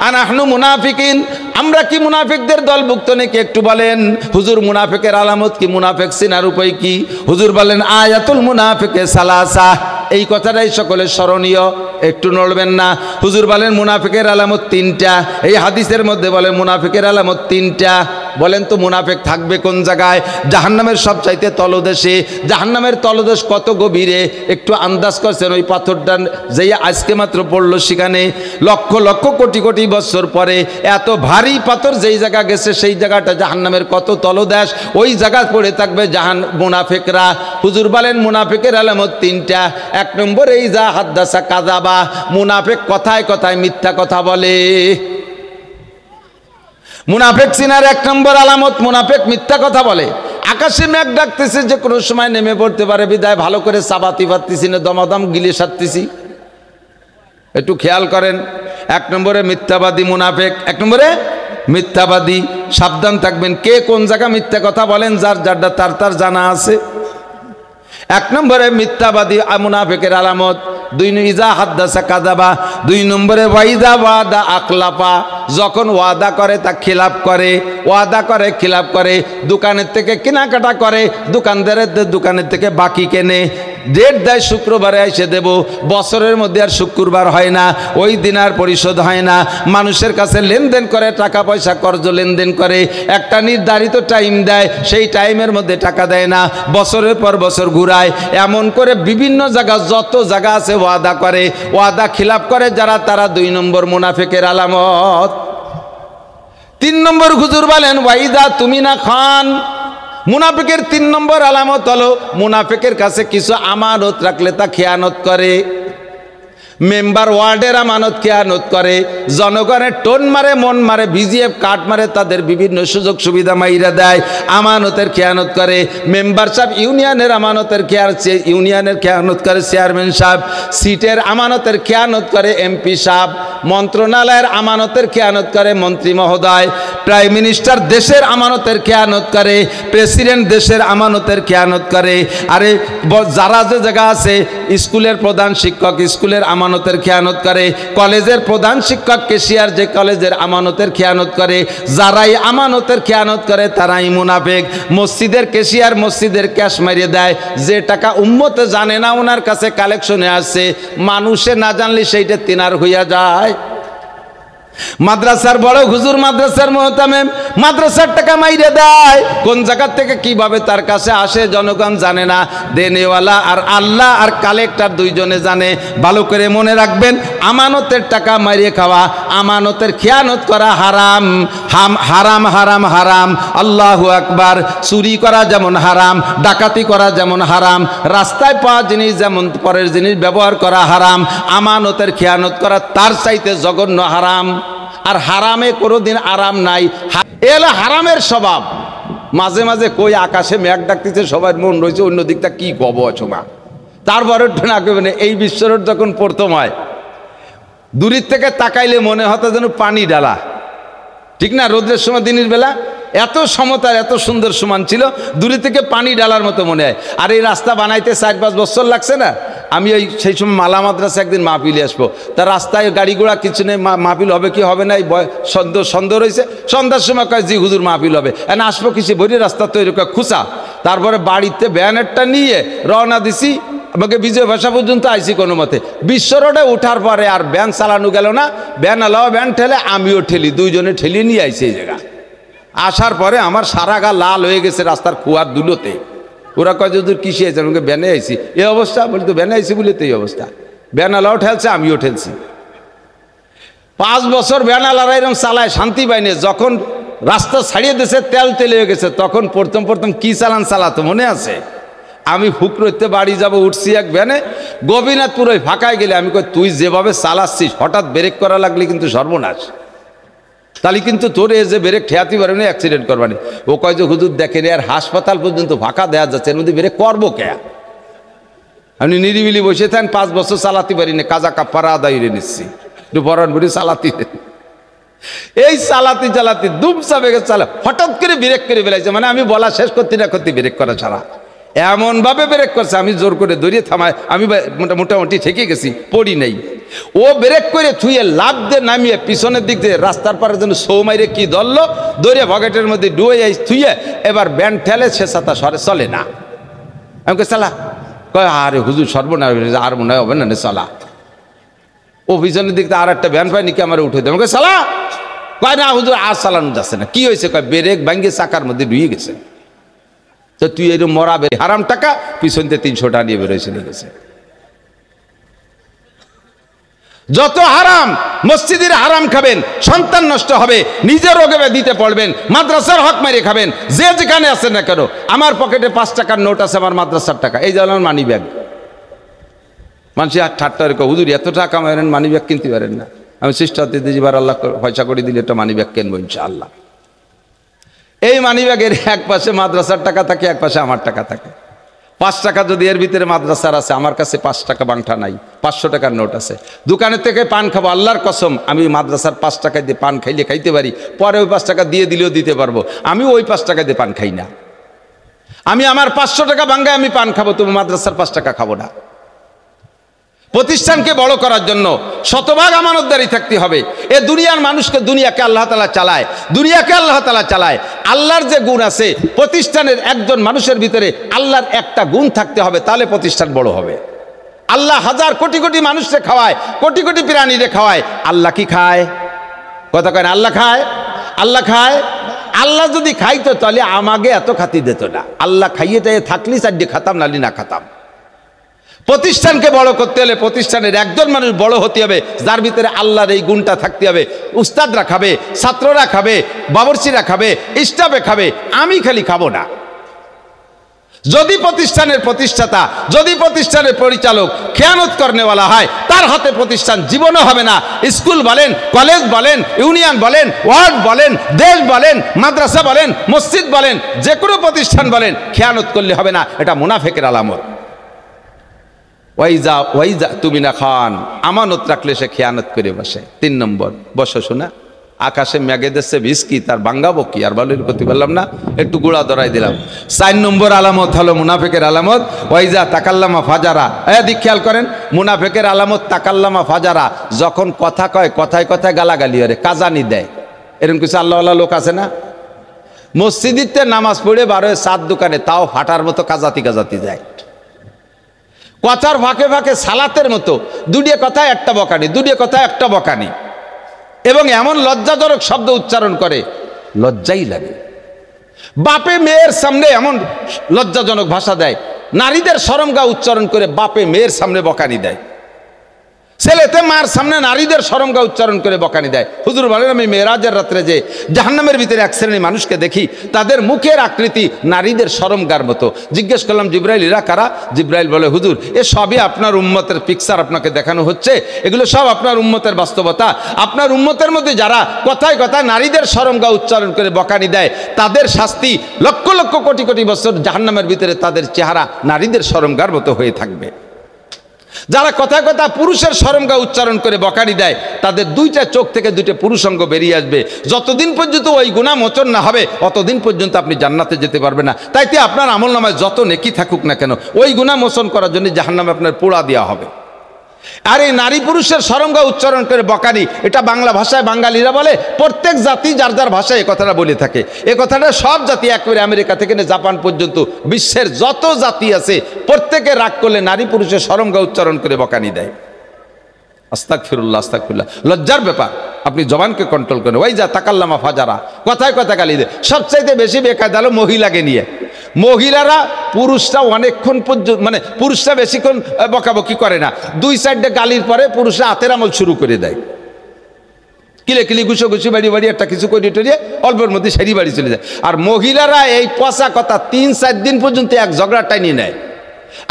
আনাহনু মুনাফিকিন, আমরা কি মুনাফিকদের দলভুক্ত নাকি একটু বলেন। হুজুর মুনাফিকের আলামত কি, মুনাফিক চিনার উপায় কি? হুজুর বলেন আয়াতুল মুনাফিকে সালাসা, এই কথাটাই সকলের স্মরণীয়, একটু নড়বেন না। হুজুর বলেন মুনাফিকের আলামত 3টা, এই হাদিসের মধ্যে বলেন মুনাফিকের আলামত 3টা। বলেন তো মুনাফিক থাকবে কোন জায়গায়? জাহান্নামের সবচাইতে তলদেশে। জাহান্নামের তলদেশ কত গভীরে একটু আন্দাজ করছেন? ওই পাথরটা যেই আজকে মাত্র পড়লো, সেখানে লক্ষ লক্ষ কোটি কোটি বছর পরে এত ভারী পাথর যেই জায়গা গেছে, সেই জায়গাটা জাহান্নামের কত তলদেশ, ওই জায়গা পড়ে থাকবে মুনাফিকরা। হুজুর বলেন মুনাফিকের আলামত 3টা। 1 নম্বর এই যা হাদ্দাসা কাযাবা, মুনাফিক কথায় কথায় মিথ্যা কথা বলে। মুনাফিক চিনার 1 নম্বর আলামত, মুনাফিক মিথ্যা কথা বলে। আকাশে মেঘ ডাকতেছে যে কোনো সময় নেমে পড়তে পারে, বিদায় ভালো করে চাবাতি পারতেছি না, দমাদম গিলে সারতেছি। একটু খেয়াল করেন, 1 নম্বরে মিথ্যাবাদী মুনাফিক, 1 নম্বরে মিথ্যাবাদী। সাবধান থাকবেন, কে কোন জায়গা মিথ্যা কথা বলেন, যার যারটা তার জানা আছে। 1 নম্বরে মিথ্যাবাদী মুনাফিকের আলামত। 2 ইজা হাদ্দাসা কাযাবা, 2 নম্বরে ওয়াইদা ওয়াদা আকলাফা, যখন ওয়াদা করে তা খিলাফ করে, ওয়াদা করে খিলাফ করে। দোকানের থেকে কেনাকাটা করে, দোকানের থেকে বাকি কেনে, ডেট দেয় শুক্রবারে এসে দেব, বছরের মধ্যে আর শুক্রবার হয় না, ওই দিন আর পরিশোধ হয় না। মানুষের কাছে লেনদেন করে, টাকা পয়সা কর্জ লেনদেন করে, একটা নির্ধারিত টাইম দেয়, সেই টাইমের মধ্যে টাকা দেয় না, বছরের পর বছর ঘুরায়। এমন করে বিভিন্ন জায়গা, যত জায়গা আছে ওয়াদা করে, ওয়াদা খিলাফ করে যারা, তারা 2 নম্বর মুনাফিকের আলামত। 3 নম্বর হুজুর বলেন ওয়াইদা তুমিনা খান, মুনাফিকের 3 নম্বর আলামত হলো মুনাফিকের কাছে কিছু আমানত রাখলে তা খেয়ানত করে। মেম্বার ওয়ার্ডের আমানত খেয়ানত করে, জনগণের টোন মারে, মন মারে, ভিজিএফ কাট মারে, তাদের বিভিন্ন সুযোগ সুবিধা মাইরা দেয়, আমানতের খেয়ানত করে। মেম্বার সাহেব ইউনিয়নের আমানতের ইউনিয়নের খেয়ানত করে চেয়ারম্যান সাহেব, সিটের আমানতের খেয়ানত করে এমপি সাহেব, মন্ত্রণালয়ের আমানতের খেয়ানত করে মন্ত্রী মহোদয়, প্রাইম মিনিস্টার দেশের আমানতের খেয়ানত করে, প্রেসিডেন্ট দেশের আমানতের খেয়ানত করে। আরে যারা যে জায়গা আছে, স্কুলের প্রধান শিক্ষক স্কুলের আমানতের খেয়ানত করে, কলেজের প্রধান শিক্ষক কেশিয়ার যে কলেজের আমানতের খেয়ানত করে। যারাই আমানতের খেয়ানত করে তারাই মুনাফিক। মসজিদের কেশিয়ার মসজিদের ক্যাশ মারিয়ে দেয়, যে টাকা উম্মতে জানে না ওনার কাছে কালেকশনে আসছে, মানুষে না জানলে সেইটা তিনার হইয়া যায়। মাদ্রাসার বড় হুজুর, মাদ্রাসার মুহতামিম মাদ্রাসার টাকা মাইরে দেয়। কোন জায়গা থেকে কিভাবে তার কাছে আসে জনগণ জানে না। দেনেওয়ালা আর আল্লাহ আর কালেক্টর দুইজনে জানে। ভালো করে মনে রাখবেন, আমানতের টাকা মাইরে খাওয়া, আমানতের খেয়ানত করা হারাম। হারাম হারাম হারাম। আল্লাহু আকবার। চুরি করা যেমন হারাম, ডাকাতি করা যেমন হারাম, রাস্তায় পাওয়া জিনিস যেমন পরের জিনিস ব্যবহার করা হারাম, আমানতের খেয়ানত করা তার চাইতে জঘন্য হারাম। আর হারামে কোনোদিন আরাম নাই। এলা হারামের স্বভাব। মাঝে মাঝে কই আকাশে মেঘ ডাকতেছে, সবার মন রয়েছে অন্য দিকটা কি কব অসমা। তারপরে না করবেন, এই বিশ্বরোড যখন প্রথম হয়, দূরের থেকে তাকাইলে মনে হতো যেন পানি ডালা, ঠিক না? রোদ্রের সময় দিনের বেলা এত সমতার এত সুন্দর সমান ছিল, দূরে থেকে পানি ডালার মতো মনে হয়। আর এই রাস্তা বানাইতে 4-5 বছর লাগছে না। আমি ওই সেই সময় মালা মাদ্রাসা একদিন মাহফিলে আসবো, তার রাস্তায় গাড়ি ঘোড়া কিছু নেই, মাহফিল হবে কি হবে না, এই সন্দেহ রয়েছে। সন্ধ্যার সময় কয় জি হুজুর মাহফিল হবে, এখন আসবো কিছু বলি, রাস্তা তৈরি করে খুঁচা। তারপরে বাড়িতে ব্যানারটা নিয়ে রওনা দিছি, আমাকে বিজয় ভাষা পর্যন্ত আইসি কোনো মতে। বিশ্ব রোডে ওঠার পরে আর ব্যান চালানো গেল না, ব্যান আলাও ব্যান ঠেলে, আমিও ঠেলি, দুইজনে ঠেলিয়ে নিয়ে আইসি এই জায়গা। আসার পরে আমার সারা গা লাল হয়ে গেছে রাস্তার কুয়ার দুলোতে। ওরা কয় যে কিসে আইছে, আমাকে ব্যানে আইসি। এই অবস্থা বলি তো ব্যানে আইসি বলে তো এই অবস্থা। ব্যান আলাও ঠেলছে, আমিও ঠেলছি। 5 বছর ব্যান আলারা এরকম চালায়, শান্তি পাইনি। যখন রাস্তা ছাড়িয়ে দিয়েছে, তেল হয়ে গেছে, তখন প্রথম কি চালাতো মনে আছে? আমি হুকরতে বাড়ি যাব, উঠছি এক ভ্যানে, গোপীনাথপুর ওই ফাঁকায় গেলে আমি কই তুই যেভাবে চালাচ্ছিস, হঠাৎ ব্রেক করা লাগলে কিন্তু সর্বনাশ। তাহলে কিন্তু তোর এ যে ব্রেক ঠেয়াতে পারবে না, অ্যাক্সিডেন্ট করবানি। ও কয় যে হুজুর দেখেন, আর হাসপাতাল পর্যন্ত ফাঁকা দেওয়া যাচ্ছে, এর মধ্যে ব্রেক করবো কে? আমি নিরিবিলি বসে থাকেন, 5 বছর চালাতে পারি না, কাজা কাপ্পারা আদায় নিচ্ছি, একটু বরণ বড়ি চালাতে। এই চালাতে দুমসা বেগে চালা, হঠাৎ করে ব্রেক করে ফেলাইছে। মানে আমি বলা শেষ করতে না করতে ব্রেক করা ছাড়া এমন ভাবে ব্রেক করছে, আমি জোর করে দৌড়িয়ে থামায়, আমি মোটামুটি ঠেকে গেছি, পড়ি নাই। ও ব্রেক করে থুয়ে লাভ দিয়ে নামিয়ে পিছনের দিক দিয়ে রাস্তার পারে যেন সৌমাইরে কি ধরলো, দৌড়ে পকেটের মধ্যে ডুয়ে যাই থুয়ে, এবার ব্যান্ড ঠেলে সে সাথে সরে চলে না। আমাকে চালা কয়, আরে হুজুর সর্বনাশ, আর মনে হবে না চালা। ও পিছনের দিক দিয়ে আর একটা ভ্যান পায় নাকি, আমার উঠে দেয়। আমাকে চালা কয়, না হুজুর আর চালানো যাচ্ছে না। কি হয়েছে? কয় ব্রেক ভাঙ্গে চাকার মধ্যে ডুয়ে গেছে। তো তুই এরকম মরাবে হারাম টাকা, পিছন দিয়ে 300 টাকা নিয়ে বেরোয় চলে গেছে। যত হারাম, মসজিদের হারাম খাবেন, সন্তান নষ্ট হবে, নিজের রোগে দিতে পড়বেন, মাদ্রাসার হক মারিয়ে খাবেন। যে যেখানে আছেন না কেন, আমার পকেটে 5 টাকার নোট আছে, আমার মাদ্রাসার টাকা, এই যে আমার মানি ব্যাগ। মানুষ আর ঠাট্টা রেখে, হুজুর এত টাকা মারেন, মানি ব্যাগ কিনতে পারেন না। আমি চেষ্টা দিতে যাবার, আল্লাহ পয়সা করে দিলে একটা মানি ব্যাগ কিনবো ইনশাআল্লাহ। এই মানি ব্যাগের এক পাশে মাদ্রাসার টাকা থাকে, এক পাশে আমার টাকা থাকে। 5 টাকা যদি এর ভিতরে মাদ্রাসার আছে, আমার কাছে 5 টাকা বাংটা নাই, 500 টাকার নোট আছে। দোকানের থেকে পান খাবো, আল্লাহর কসম আমি মাদ্রাসার 5 টাকা দিয়ে পান খাইলে খাইতে পারি, পরে ওই 5 টাকা দিয়ে দিলেও দিতে পারবো। আমি ওই 5 টাকা দিয়ে পান খাই না। আমি আমার 500 টাকা বাঙ্গায় আমি পান খাবো, তুমি মাদ্রাসার 5 টাকা খাবো না। প্রতিষ্ঠানকে বড় করার জন্য শতভাগ আমানতদারি থাকতে হবে। এ দুনিয়ার মানুষকে, দুনিয়াকে আল্লাহ তাআলা চালায়, দুনিয়াকে আল্লাহ তাআলা চালায়। আল্লাহর যে গুণ আছে, প্রতিষ্ঠানের একজন মানুষের ভিতরে আল্লাহর একটা গুণ থাকতে হবে, তাহলে প্রতিষ্ঠান বড় হবে। আল্লাহ হাজার কোটি কোটি মানুষকে খাওয়ায়, কোটি কোটি প্রাণীরে খাওয়ায়, আল্লাহ কি খায়? কথা কয় না, আল্লাহ খায়? আল্লাহ খায়? আল্লাহ যদি খাইতো তাহলে আমাকে এত খাতি দিত না। আল্লাহ খাইয়ে টাইয়ে থাকলি 4 খাতাম, নালি না খাতাম। প্রতিষ্ঠানকে বড় করতে হলে প্রতিষ্ঠানের একজন মানুষ বড় হতে হবে, যার ভিতরে আল্লাহর এই গুণটা থাকতে হবে। উস্তাদরা খাবে, ছাত্ররা খাবে, বাবরচিরা খাবে, স্টাফে খাবে, আমি খালি খাবো না। যদি প্রতিষ্ঠানের প্রতিষ্ঠাতা, যদি প্রতিষ্ঠানের পরিচালক খেয়ানত করনেওয়ালা হয়, তার হাতে প্রতিষ্ঠান জীবনও হবে না। স্কুল বলেন, কলেজ বলেন, ইউনিয়ন বলেন, ওয়ার্ড বলেন, দেশ বলেন, মাদ্রাসা বলেন, মসজিদ বলেন, যে কোনো প্রতিষ্ঠান বলেন, খেয়ানত করলে হবে না। এটা মুনাফিকের আলামত। ওয়াইজা তুমি না খান, আমানত রাখলে সে খেয়ানত করে বসে। 3 নম্বর, বসো শোনা, আকাশে মেঘে দেশে বৃষ্টি, তার বাঙ্গাবো কি? আর বলির করতে পারলাম না, একটু গোড়া ধরাই দিলাম। 4 নম্বর আলামত হলো মুনাফিকের আলামত, ওয়াইজা তাকাল্লামা ফাজারা। এদিক খেয়াল করেন, মুনাফিকের আলামত তাকাল্লামা ফাজারা, যখন কথা কয় কথায় কথায় গালাগালি করে, কাজানি দেয়। এরকম কিছু আল্লাহওয়ালা লোক আছে না? মসজিদিতে নামাজ পড়ে বার হয়ে 7 দোকানে, তাও হাঁটার মতো কাজাতি যায়। কথার ফাঁকে ফাঁকে সালাতের মতো, দুটিয়ে কথায় একটা বকানি, দুটিয়ে কথায় একটা বকানি। এবং এমন লজ্জাজনক শব্দ উচ্চারণ করে লজ্জাই লাগে। বাপে মেয়ের সামনে এমন লজ্জাজনক ভাষা দেয়, নারীদের শরমগাহ উচ্চারণ করে বাপে মেয়ের সামনে বকানি দেয়, ছেলেতে মার সামনে নারীদের শরমগাহ উচ্চারণ করে বকানি দেয়। হুজুর বলেন, আমি মেরাজের রাত্রে যে জাহান্নামের ভিতরে এক শ্রেণীর মানুষকে দেখি, তাদের মুখের আকৃতি নারীদের শরমগার মতো। জিজ্ঞেস করলাম, জিব্রাইল এরা কারা? জিব্রাইল বলে, হুজুর এ সবই আপনার উম্মতের পিকচার আপনাকে দেখানো হচ্ছে, এগুলো সব আপনার উম্মতের বাস্তবতা। আপনার উম্মতের মধ্যে যারা কথায় কথায় নারীদের শরমগাহ উচ্চারণ করে বকানি দেয়, তাদের শাস্তি লক্ষ লক্ষ কোটি কোটি বছর জাহান্নামের ভিতরে তাদের চেহারা নারীদের শরমগার মতো হয়ে থাকবে। যারা কথায় কথা পুরুষের শরমগাহ উচ্চারণ করে বকানি দেয়, তাদের দুইটা চোখ থেকে দুইটা পুরুষাঙ্গ বেরিয়ে আসবে। যতদিন পর্যন্ত ওই গুনাহ মোচন না হবে, অতদিন পর্যন্ত আপনি জান্নাতে যেতে পারবেন না। তাইতে আপনার আমলনামায় যত নেকি থাকুক না কেন, ওই গুনাহ মোচন করার জন্য জাহান্নামে আপনার পোড়া দেওয়া হবে। আর এই নারী পুরুষের শরমগাহ উচ্চারণ করে বকানি, এটা বাংলা ভাষায় বাঙালিরা বলে, প্রত্যেক জাতি যার যার ভাষায় এ কথাটা বলে থাকে। এ কথাটা সব জাতি, একেবারে আমেরিকা থেকে জাপান পর্যন্ত বিশ্বের যত জাতি আছে, প্রত্যেকে রাগ করলে নারী পুরুষের শরমগাহ উচ্চারণ করে বকানি দেয়। আস্তাগফিরুল্লাহ, আস্তাগফিরুল্লাহ, লজ্জার ব্যাপার। আপনি জবানকে কন্ট্রোল করেন। ওই যা তাকাল্লামা ফাজারা, কথায় কথা গালি দেয়। সবচাইতে বেশি বেকায়দা হলো মহিলাকে নিয়ে। মহিলারা পুরুষরা অনেকক্ষণ পর্যন্ত, মানে পুরুষরা বেশিক্ষণ বকাবকি করে না, দুই সাইডে গালির পরে পুরুষরা হাতের আমল শুরু করে দেয়। কিলে কিলি ঘুষো ঘুষি বাড়ি বাড়ি একটা কিছু করে টরিয়ে অল্পের মধ্যে সেরি বাড়ি চলে যায়। আর মহিলারা এই পচা কথা 3-4 দিন পর্যন্ত এক ঝগড়া টাইনিয়ে নেয়।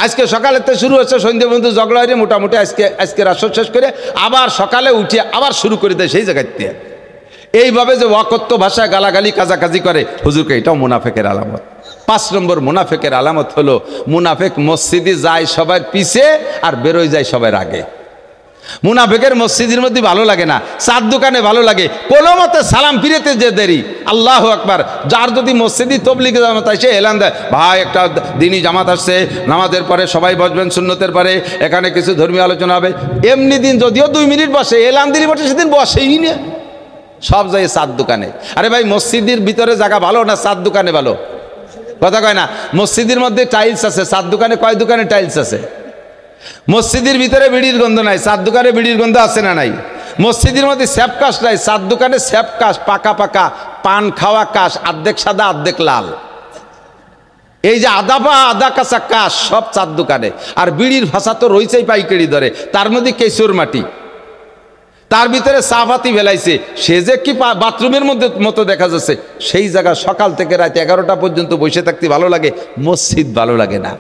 আজকে সকালেতে শুরু হচ্ছে, সন্ধ্যে পর্যন্ত ঝগড়া হয়ে মোটামুটি আজকে রাসর শেষ করে আবার সকালে উঠে আবার শুরু করে দেয় সেই জায়গাতে। এইভাবে যে অকথ্য ভাষায় গালাগালি কাজাকাজি করে, হুজুরকে এটাও মুনাফেকের আলামত। 5 নম্বর মুনাফেকের আলামত হলো, মুনাফেক মসজিদে যায় সবার পিছে আর বেরোয় যায় সবার আগে। মুনাফেকের মসজিদের মধ্যে ভালো লাগে না, চার দোকানে ভালো লাগে, কোনো মতে সালাম ফিরেতে যে দেরি। আল্লাহু আকবার। যার যদি মসজিদে তবলিগি জামাত আসে এলান দেয়, ভাই একটা দিনই জামাত আসছে, নামাজের পরে সবাই বসবেন, সুন্নতের পরে এখানে কিছু ধর্মীয় আলোচনা হবে। এমনি দিন যদিও 2 মিনিট বসে, এলান দিনই বসে, সেদিন বসেই না, সব যায় চার দোকানে। আরে ভাই, মসজিদের ভিতরে জায়গা ভালো না চার দোকানে ভালো? কথা কয় না। মসজিদের মধ্যে টাইলস আছে, চার দোকানে কয় দোকানে টাইলস আছে? মসজিদের ভিতরে বিড়ির গন্ধ নাই, চার দোকানে বিড়ির গন্ধ আছে না নাই? মসজিদের মধ্যে স্যাপ কাশ নাই, চার দোকানে স্যাপ কাশ, পাকা পাকা পান খাওয়া কাশ, অর্ধেক সাদা অর্ধেক লাল। এই যে আদা কাঁচা কাশ সব চার দোকানে। আর বিড়ির ভাষা তো রয়েছেই পাইকারি ধরে, তার মধ্যে কেশর মাটি, তার ভিতরে সাফাতি ফেলাইছে, সে যে কি বাথরুমের মধ্যে মতো দেখা যাচ্ছে। সেই জায়গা সকাল থেকে রাত 11টা পর্যন্ত বসে থাকতে ভালো লাগে, মসজিদ ভালো লাগে না।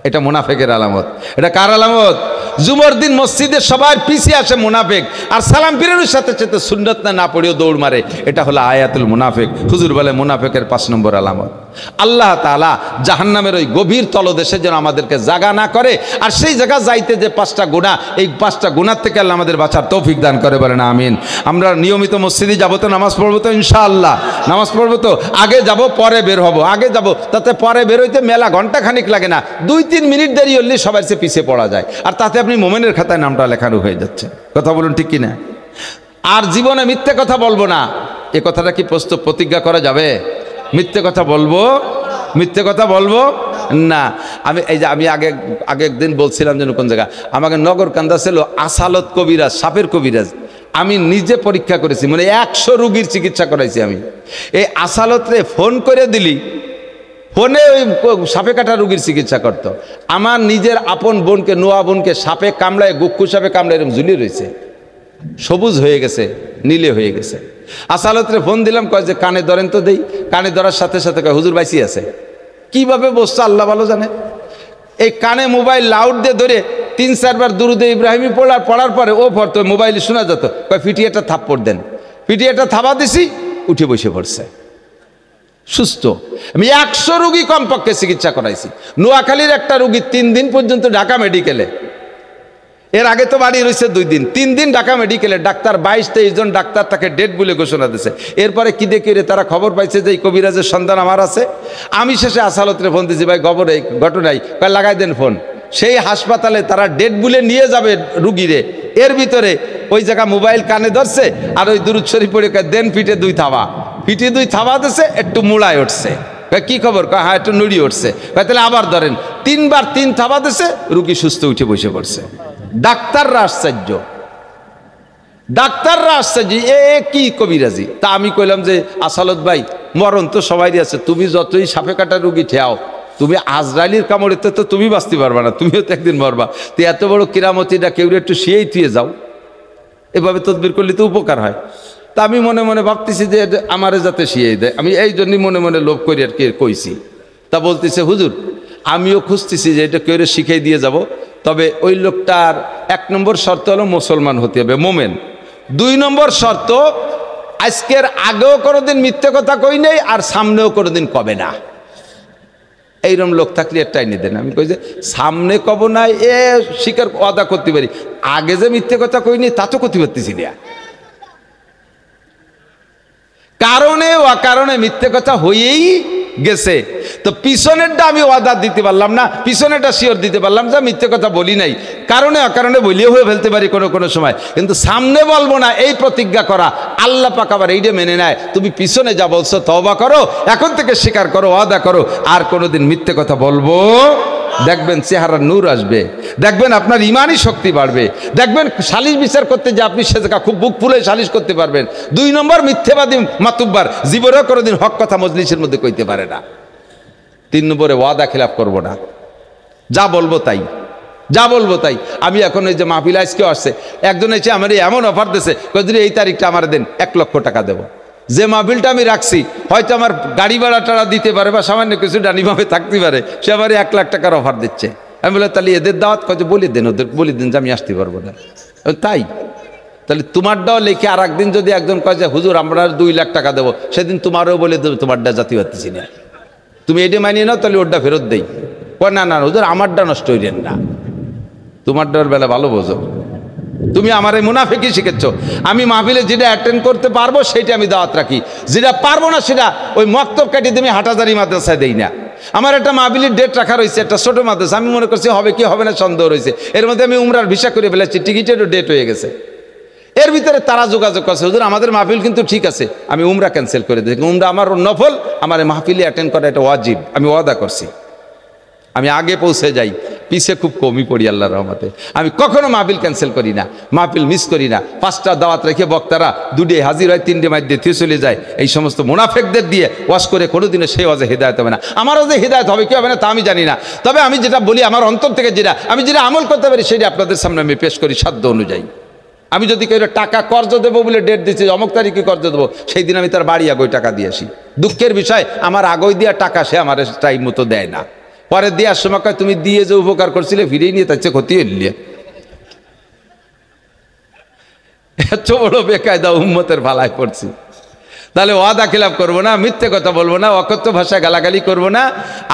এটা মুনাফেকের আলামত। এটা কার আলামত? জুমার দিন মসজিদে সবার পিছিয়ে আসে মুনাফেক, আর সালাম ফিরানোর সাথে সাথে সুন্নত না পড়েও দৌড় মারে। এটা হলো আয়াতুল মুনাফেক। হুজুর বলে মুনাফেকের 5 নম্বর আলামত। আল্লাহ তাআলা জাহান্নামের ওই গভীর তলদেশে যেন আমাদেরকে জাগা না করে, আর সেই জায়গা যাইতে যে 5টা গুনাহ, এই 5টা গুনাহ থেকে আল্লাহ আমাদের বাঁচার তৌফিক দান করে, বলেন আমিন। আমরা নিয়মিত মসজিদে যাবো তো, নামাজ পড়বো তো ইনশাআল্লাহ, নামাজ পড়বো তো। আগে যাব পরে বের হব, আগে যাব, তাতে পরে বের হইতে মেলা ঘন্টা খানিক লাগে না, 2-3 মিনিট দেরি হলে সবার চেয়ে পিছিয়ে পড়া যায়, আর তাতে আপনি মোমেনের খাতায় নামটা লেখানো হয়ে যাচ্ছে। কথা বলুন ঠিক কিনা? আর জীবনে মিথ্যে কথা বলবো না, এ কথাটা কি প্রতিজ্ঞা করা যাবে? মিথ্যে কথা বলবো, মিথ্যে কথা বলবো না। আমি আগে একদিন বলছিলাম যেন কোন জায়গা, আমাকে নগর কান্দা ছিল আসালত কবিরাজ, সাপের কবিরাজ। আমি নিজে পরীক্ষা করেছি, মানে 100 রোগীর চিকিৎসা করাইছি আমি। এই আসালতরে ফোন করে দিলি, ফোনে ওই সাপে কাটা রোগীর চিকিৎসা করত। আমার নিজের আপন বোনকে, নোয়া বোনকে সাপে কামড়ায়, গুক্কু সাপে কামড়ায় এরকম ঝুলিয়ে রয়েছে, সবুজ হয়ে গেছে, নীলে হয়ে গেছে। আসালতরে ফোন দিলাম, কয় যে কানে ধরেন তো দেই। কানে ধরার সাথে সাথে কয় হুজুর বাইসি আছে। কিভাবে বসছে আল্লাহ ভালো জানে। এই কানে মোবাইল লাউড দিয়ে ধরে 3-4 বার দুরুদে ইব্রাহিমী পড়ার পরে ও পড়তো, মোবাইলে শোনা যেত। কয় ফিটিয়ে একটা থাপ্পড় দেন। ফিটিয়ে একটা থাবা দিছি, উঠে বসে পড়ছে, সুস্থ। আমি 100 রোগী কমপক্ষে চিকিৎসা করাইছি। নোয়াখালীর একটা রোগী 3 দিন পর্যন্ত ঢাকা মেডিকেলে, এর আগে তো বাড়ি রয়েছে 2 দিন, 3 দিন ঢাকা মেডিকেলে। ডাক্তার 22-23 জন ডাক্তার তাকে ডেট বলে ঘোষণা দিয়েছে। এরপরে কি দেখে তারা খবর পাইছে যে এই কবিরাজের সন্ধান আমার আছে। আমি শেষে আসালতরে ফোন দিয়েছি, ভাই খবর এই ঘটনাই, লাগাই দেন ফোন। সেই হাসপাতালে তারা ডেট বলে নিয়ে যাবে রুগীরে, এর ভিতরে ওই জায়গা মোবাইল কানে ধরছে, আর ওই দুরূদ শরীফ পড়ে দেন পিঠে 2 থাবা, পিঠে 2 থাবা দিছে, একটু মুড়ায় উঠছে। কি খবর? হ্যাঁ একটু নুড়ি উঠছে। তাহলে আবার ধরেন, 3 বার 3 থাবা দিছে, রুগী সুস্থ উঠে বসে পড়ছে। ডাক্তাররা আশ্চর্য। ডাক্তাররা আসছে যে এ কি কবিরাজি। তা আমি কইলাম যে আসালত ভাই, মরণ তো সবারই আছে, তুমি যতই সাপে কাটা রুগী ঠেয়াও, তুমি আজরাইলির কামড়েতে তো তুমি বাঁচতে পারবা না, তুমিও তো একদিন মরবা। তো এত বড় কিরামতিটা কেউ একটু শিয়েই থুয়ে যাও, এভাবে তদবির করলে তো উপকার হয়। তা আমি মনে মনে ভাবতেছি যে আমারে যাতে শিয়েই দেয়, আমি এই জন্যই মনে মনে লোভ করি আর কি কইছি। তা বলতেছে হুজুর আমিও খুঁজতেছি যে এটা কেউ শিখিয়ে দিয়ে যাব, তবে ওই লোকটার 1 নম্বর শর্ত হলো মুসলমান হতে হবে, মোমেন। 2 নম্বর শর্ত, আজকের আগেও কোনোদিন মিথ্যে কথা কই নেই আর সামনেও কোনোদিন কবে না। এইরকম লোক থাকলে একটা এনে দেন। আমি কই যে সামনে কব না এ স্বীকার আদা করতে পারি, আগে যে মিথ্যে কথা কই নি তা তো করতে পারতেছি না। কারণে অকারণে মিথ্যে কথা হয়েই গেছে, তো পিছনেরটা আমি ওয়াদা দিতে পারলাম না, পিছনেরটা শিওর দিতে পারলাম যে মিথ্যে কথা বলি নাই, কারণে অকারণে বলিও হয়ে ফেলতে পারি কোনো সময়, কিন্তু সামনে বলবো না এই প্রতিজ্ঞা করা আল্লাহ পাক আবার এইটা মেনে নেয়। তুমি পিছনে যা বলছো তওবা করো, এখন থেকে স্বীকার করো, ওয়াদা করো আর কোনোদিন মিথ্যে কথা বলবো। দেখবেন চেহারার নূর আসবে, দেখবেন আপনার ইমানই শক্তি বাড়বে, দেখবেন সালিশ বিচার করতে যে আপনি সে জায়গা খুব বুক ফুলে সালিশ করতে পারবেন। 2 নম্বর মিথ্যেবাদী মাতুব্বার জীবনেও কোনোদিন হক কথা মজলিসের মধ্যে কইতে পারে না। 3 নম্বরে ওয়াদা খেলাপ করব না, যা বলবো তাই, যা বলবো তাই। আমি এখন ওই যে মাহফিল আজকেও আসছে, একজন এসে আমার এমন অফার দিয়েছে, যদি এই তারিখটা আমার দেন 1 লক্ষ টাকা দেবো। যে মাহফিলটা আমি রাখছি হয়তো আমার গাড়ি ভাড়া টাড়া দিতে পারে বা সামান্য কিছু ডানিভাবে থাকতে পারে, সে আমার 1 লাখ টাকার অফার দিচ্ছে। আমি বলে তাহলে এদের দাওয়াত কত বলে দেন, ওদের বলে দিন যে আমি আসতে পারবো না। তাই তাহলে তোমারটাও লিখে আর একদিন যদি একজন কয় যে হুজুর আমরা 2 লাখ টাকা দেবো, সেদিন তোমারও বলে দেবো তোমারটা জাতি পারতেছি না, তুমি এটা মানিয়ে নাও, তাহলে ওরটা ফেরত দেই। কয় না না হুজুর আমারটা নষ্ট হইলেন না, তোমারটার বেলা ভালো বোঝো, তুমি আমার এই মুনাফিকই শিখেছ। আমি মাহফিলে যেটা অ্যাটেন্ড করতে পারবো সেটা আমি দাওয়াত রাখি, যেটা পারবো না সেটা ওই মক্তব কাটিয়ে তুমি হাটাজারি মাদ্রাসায় দেই না। আমার একটা মাহফিলের ডেট রাখা রয়েছে, একটা ছোটো মাদ্রাসা, আমি মনে করছি হবে কি হবে না সন্দেহ রয়েছে, এর মধ্যে আমি উমরার ভিসা করে ফেলেছি, টিকিটেরও ডেট হয়ে গেছে। এর ভিতরে তারা যোগাযোগ করছে হুজুর আমাদের মাহফিল কিন্তু ঠিক আছে, আমি উমরা ক্যান্সেল করে দিই, উমরা আমার নফল, আমার মাহফিলে অ্যাটেন্ড করা এটা ওয়াজিব, আমি ওয়াদা করছি। আমি আগে পৌঁছে যাই, পিছে খুব কমই পড়ি আল্লাহর রহমতে। আমি কখনো মাহফিল ক্যান্সেল করি না, মাহফিল মিস করি না। 5টা দাওয়াত রেখে বক্তারা 2ডে হাজির হয়, 3ডে মাইর দিয়ে চলে যায়। এই সমস্ত মুনাফেকদের দিয়ে ওয়াজ করে কোনোদিনও সেই ওয়াজে হেদায়ত হবে না। আমারও যে হেদায়ত হবে কি হবে না তা আমি জানি না, তবে আমি যেটা বলি আমার অন্তর থেকে যেটা আমি যেটা আমল করতে পারি সেটা আপনাদের সামনে আমি পেশ করি সাধ্য অনুযায়ী। আমি যদি কেউ টাকা কর্জ দেবো বলে ডেট দিচ্ছি অমুক তারিখে কর্জ দেবো, সেই দিন আমি তার বাড়ি আগোই টাকা দিয়ে আসি। দুঃখের বিষয় আমার আগোই দেওয়া টাকা সে আমার টাইম মতো দেয় না, পরে দেওয়ার সময় কয় তুমি দিয়ে যে উপকার করছিলে ফিরিয়ে নিয়ে তার চেয়ে ক্ষতি হইলে। এত বড় বেকায়দা উম্মতের ভালায় পড়ছি। তাহলে ওয়াদা খিলাফ করবো না, মিথ্যে কথা বলবো না, অকথ্য ভাষায় গালাগালি করবো না,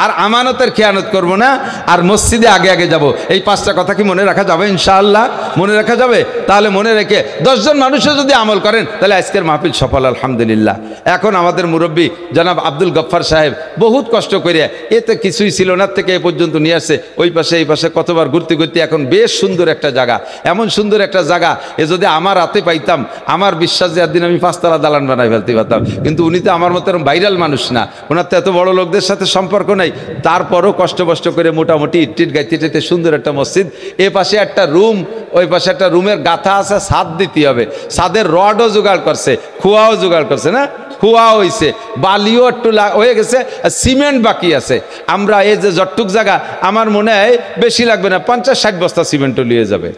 আর আমানতের খেয়ানত করবো না, আর মসজিদে আগে আগে যাব। এই 5টা কথা কি মনে রাখা যাবে? ইনশাআল্লাহ মনে রাখা যাবে। তাহলে মনে রেখে 10 জন মানুষও যদি আমল করেন তাহলে আজকের মাহফিল সফল আলহামদুলিল্লাহ। এখন আমাদের মুরব্বী জনাব আব্দুল গফফার সাহেব বহুত কষ্ট করে, এতে কিছুই ছিল না থেকে এ পর্যন্ত নিয়ে আসছে, ওই পাশে এই পাশে কতবার ঘুরতে ঘুরতে এখন বেশ সুন্দর একটা জায়গা, এমন সুন্দর একটা জায়গা এ যদি আমার হাতে পাইতাম, আমার বিশ্বাস যে একদিন আমি 5তলা দালান বানাই ফেলতে পারতাম। কিন্তু উনি তো আমার মতো ভাইরাল মানুষ না, ওনার তো এত বড় লোকদের সাথে সম্পর্ক নাই, তারপরও কষ্ট করে মোটামুটি ইট গাইতে সুন্দর একটা মসজিদ, এ পাশে একটা রুম, ওই পাশে একটা রুমের গাথা আছে, ছাদ দিতে হবে, ছাদের রডও জোগাড় করছে, খোয়াও জোগাড় করছে, না খোয়া হয়েছে, বালিও একটু হয়ে গেছে, সিমেন্ট বাকি আছে। আমরা এই যে যতটুক জায়গা আমার মনে হয় বেশি লাগবে না, 50-60 বস্তা সিমেন্টও নিয়ে যাবে,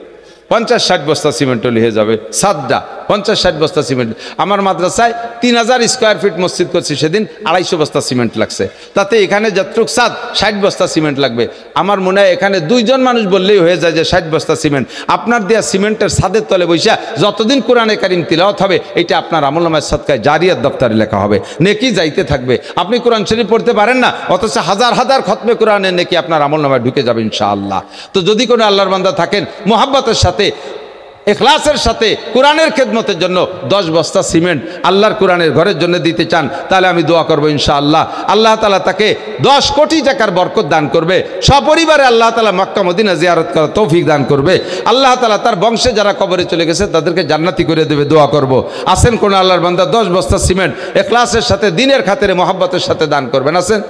50-60 বস্তা সিমেন্টও নিয়ে যাবে, ছাদটা 50-60 বস্তা সিমেন্ট। আমার মাদ্রাসায় 3000 স্কোয়ার ফিট মসজিদ করছি, সেদিন 250 বস্তা সিমেন্ট লাগছে, তাতে এখানে যতটুক ছাদ 60 বস্তা সিমেন্ট লাগবে। আমার মনে হয় এখানে 2 জন মানুষ বললেই হয়ে যায় যে 60 বস্তা সিমেন্ট। আপনার দেয়া সিমেন্টের ছাদের তলে বৈশা যতদিন কোরআনে কারিম তিলাওয়াত হবে এটা আপনার আমলনামায় সদকায়ে জারিয়াত দপ্তরে লেখা হবে, নেকি যাইতে থাকবে। আপনি কোরআন শরীফ পড়তে পারেন না, অথচ হাজার হাজার খতমে কোরআনের নেকি আপনার আমলনামায় ঢুকে যাবে ইনশাআল্লাহ। তো যদি কোনো আল্লাহর বান্দা থাকেন মুহাব্বতের সাথে ইখলাসের সাথে কোরআনের খেদমতের জন্য 10 বস্তা সিমেন্ট আল্লাহর কোরআনের ঘরের জন্য দিতে চান, তাহলে আমি দোয়া করবো ইনশাআল্লাহ আল্লাহ তাআলা তাকে 10 কোটি টাকার বরকত দান করবে, সপরিবারে আল্লাহ তাআলা মক্কা মদিনা জিয়ারত করার তৌফিক দান করবে। আল্লাহ তাআলা তার বংশে যারা কবরে চলে গেছে তাদেরকে জান্নাতি করে দেবে, দোয়া করব। আছেন কোন আল্লাহর বান্দা 10 বস্তা সিমেন্ট ইখলাসের সাথে দিনের খাতিরে মুহাব্বতের সাথে দান করবেন? আছেন?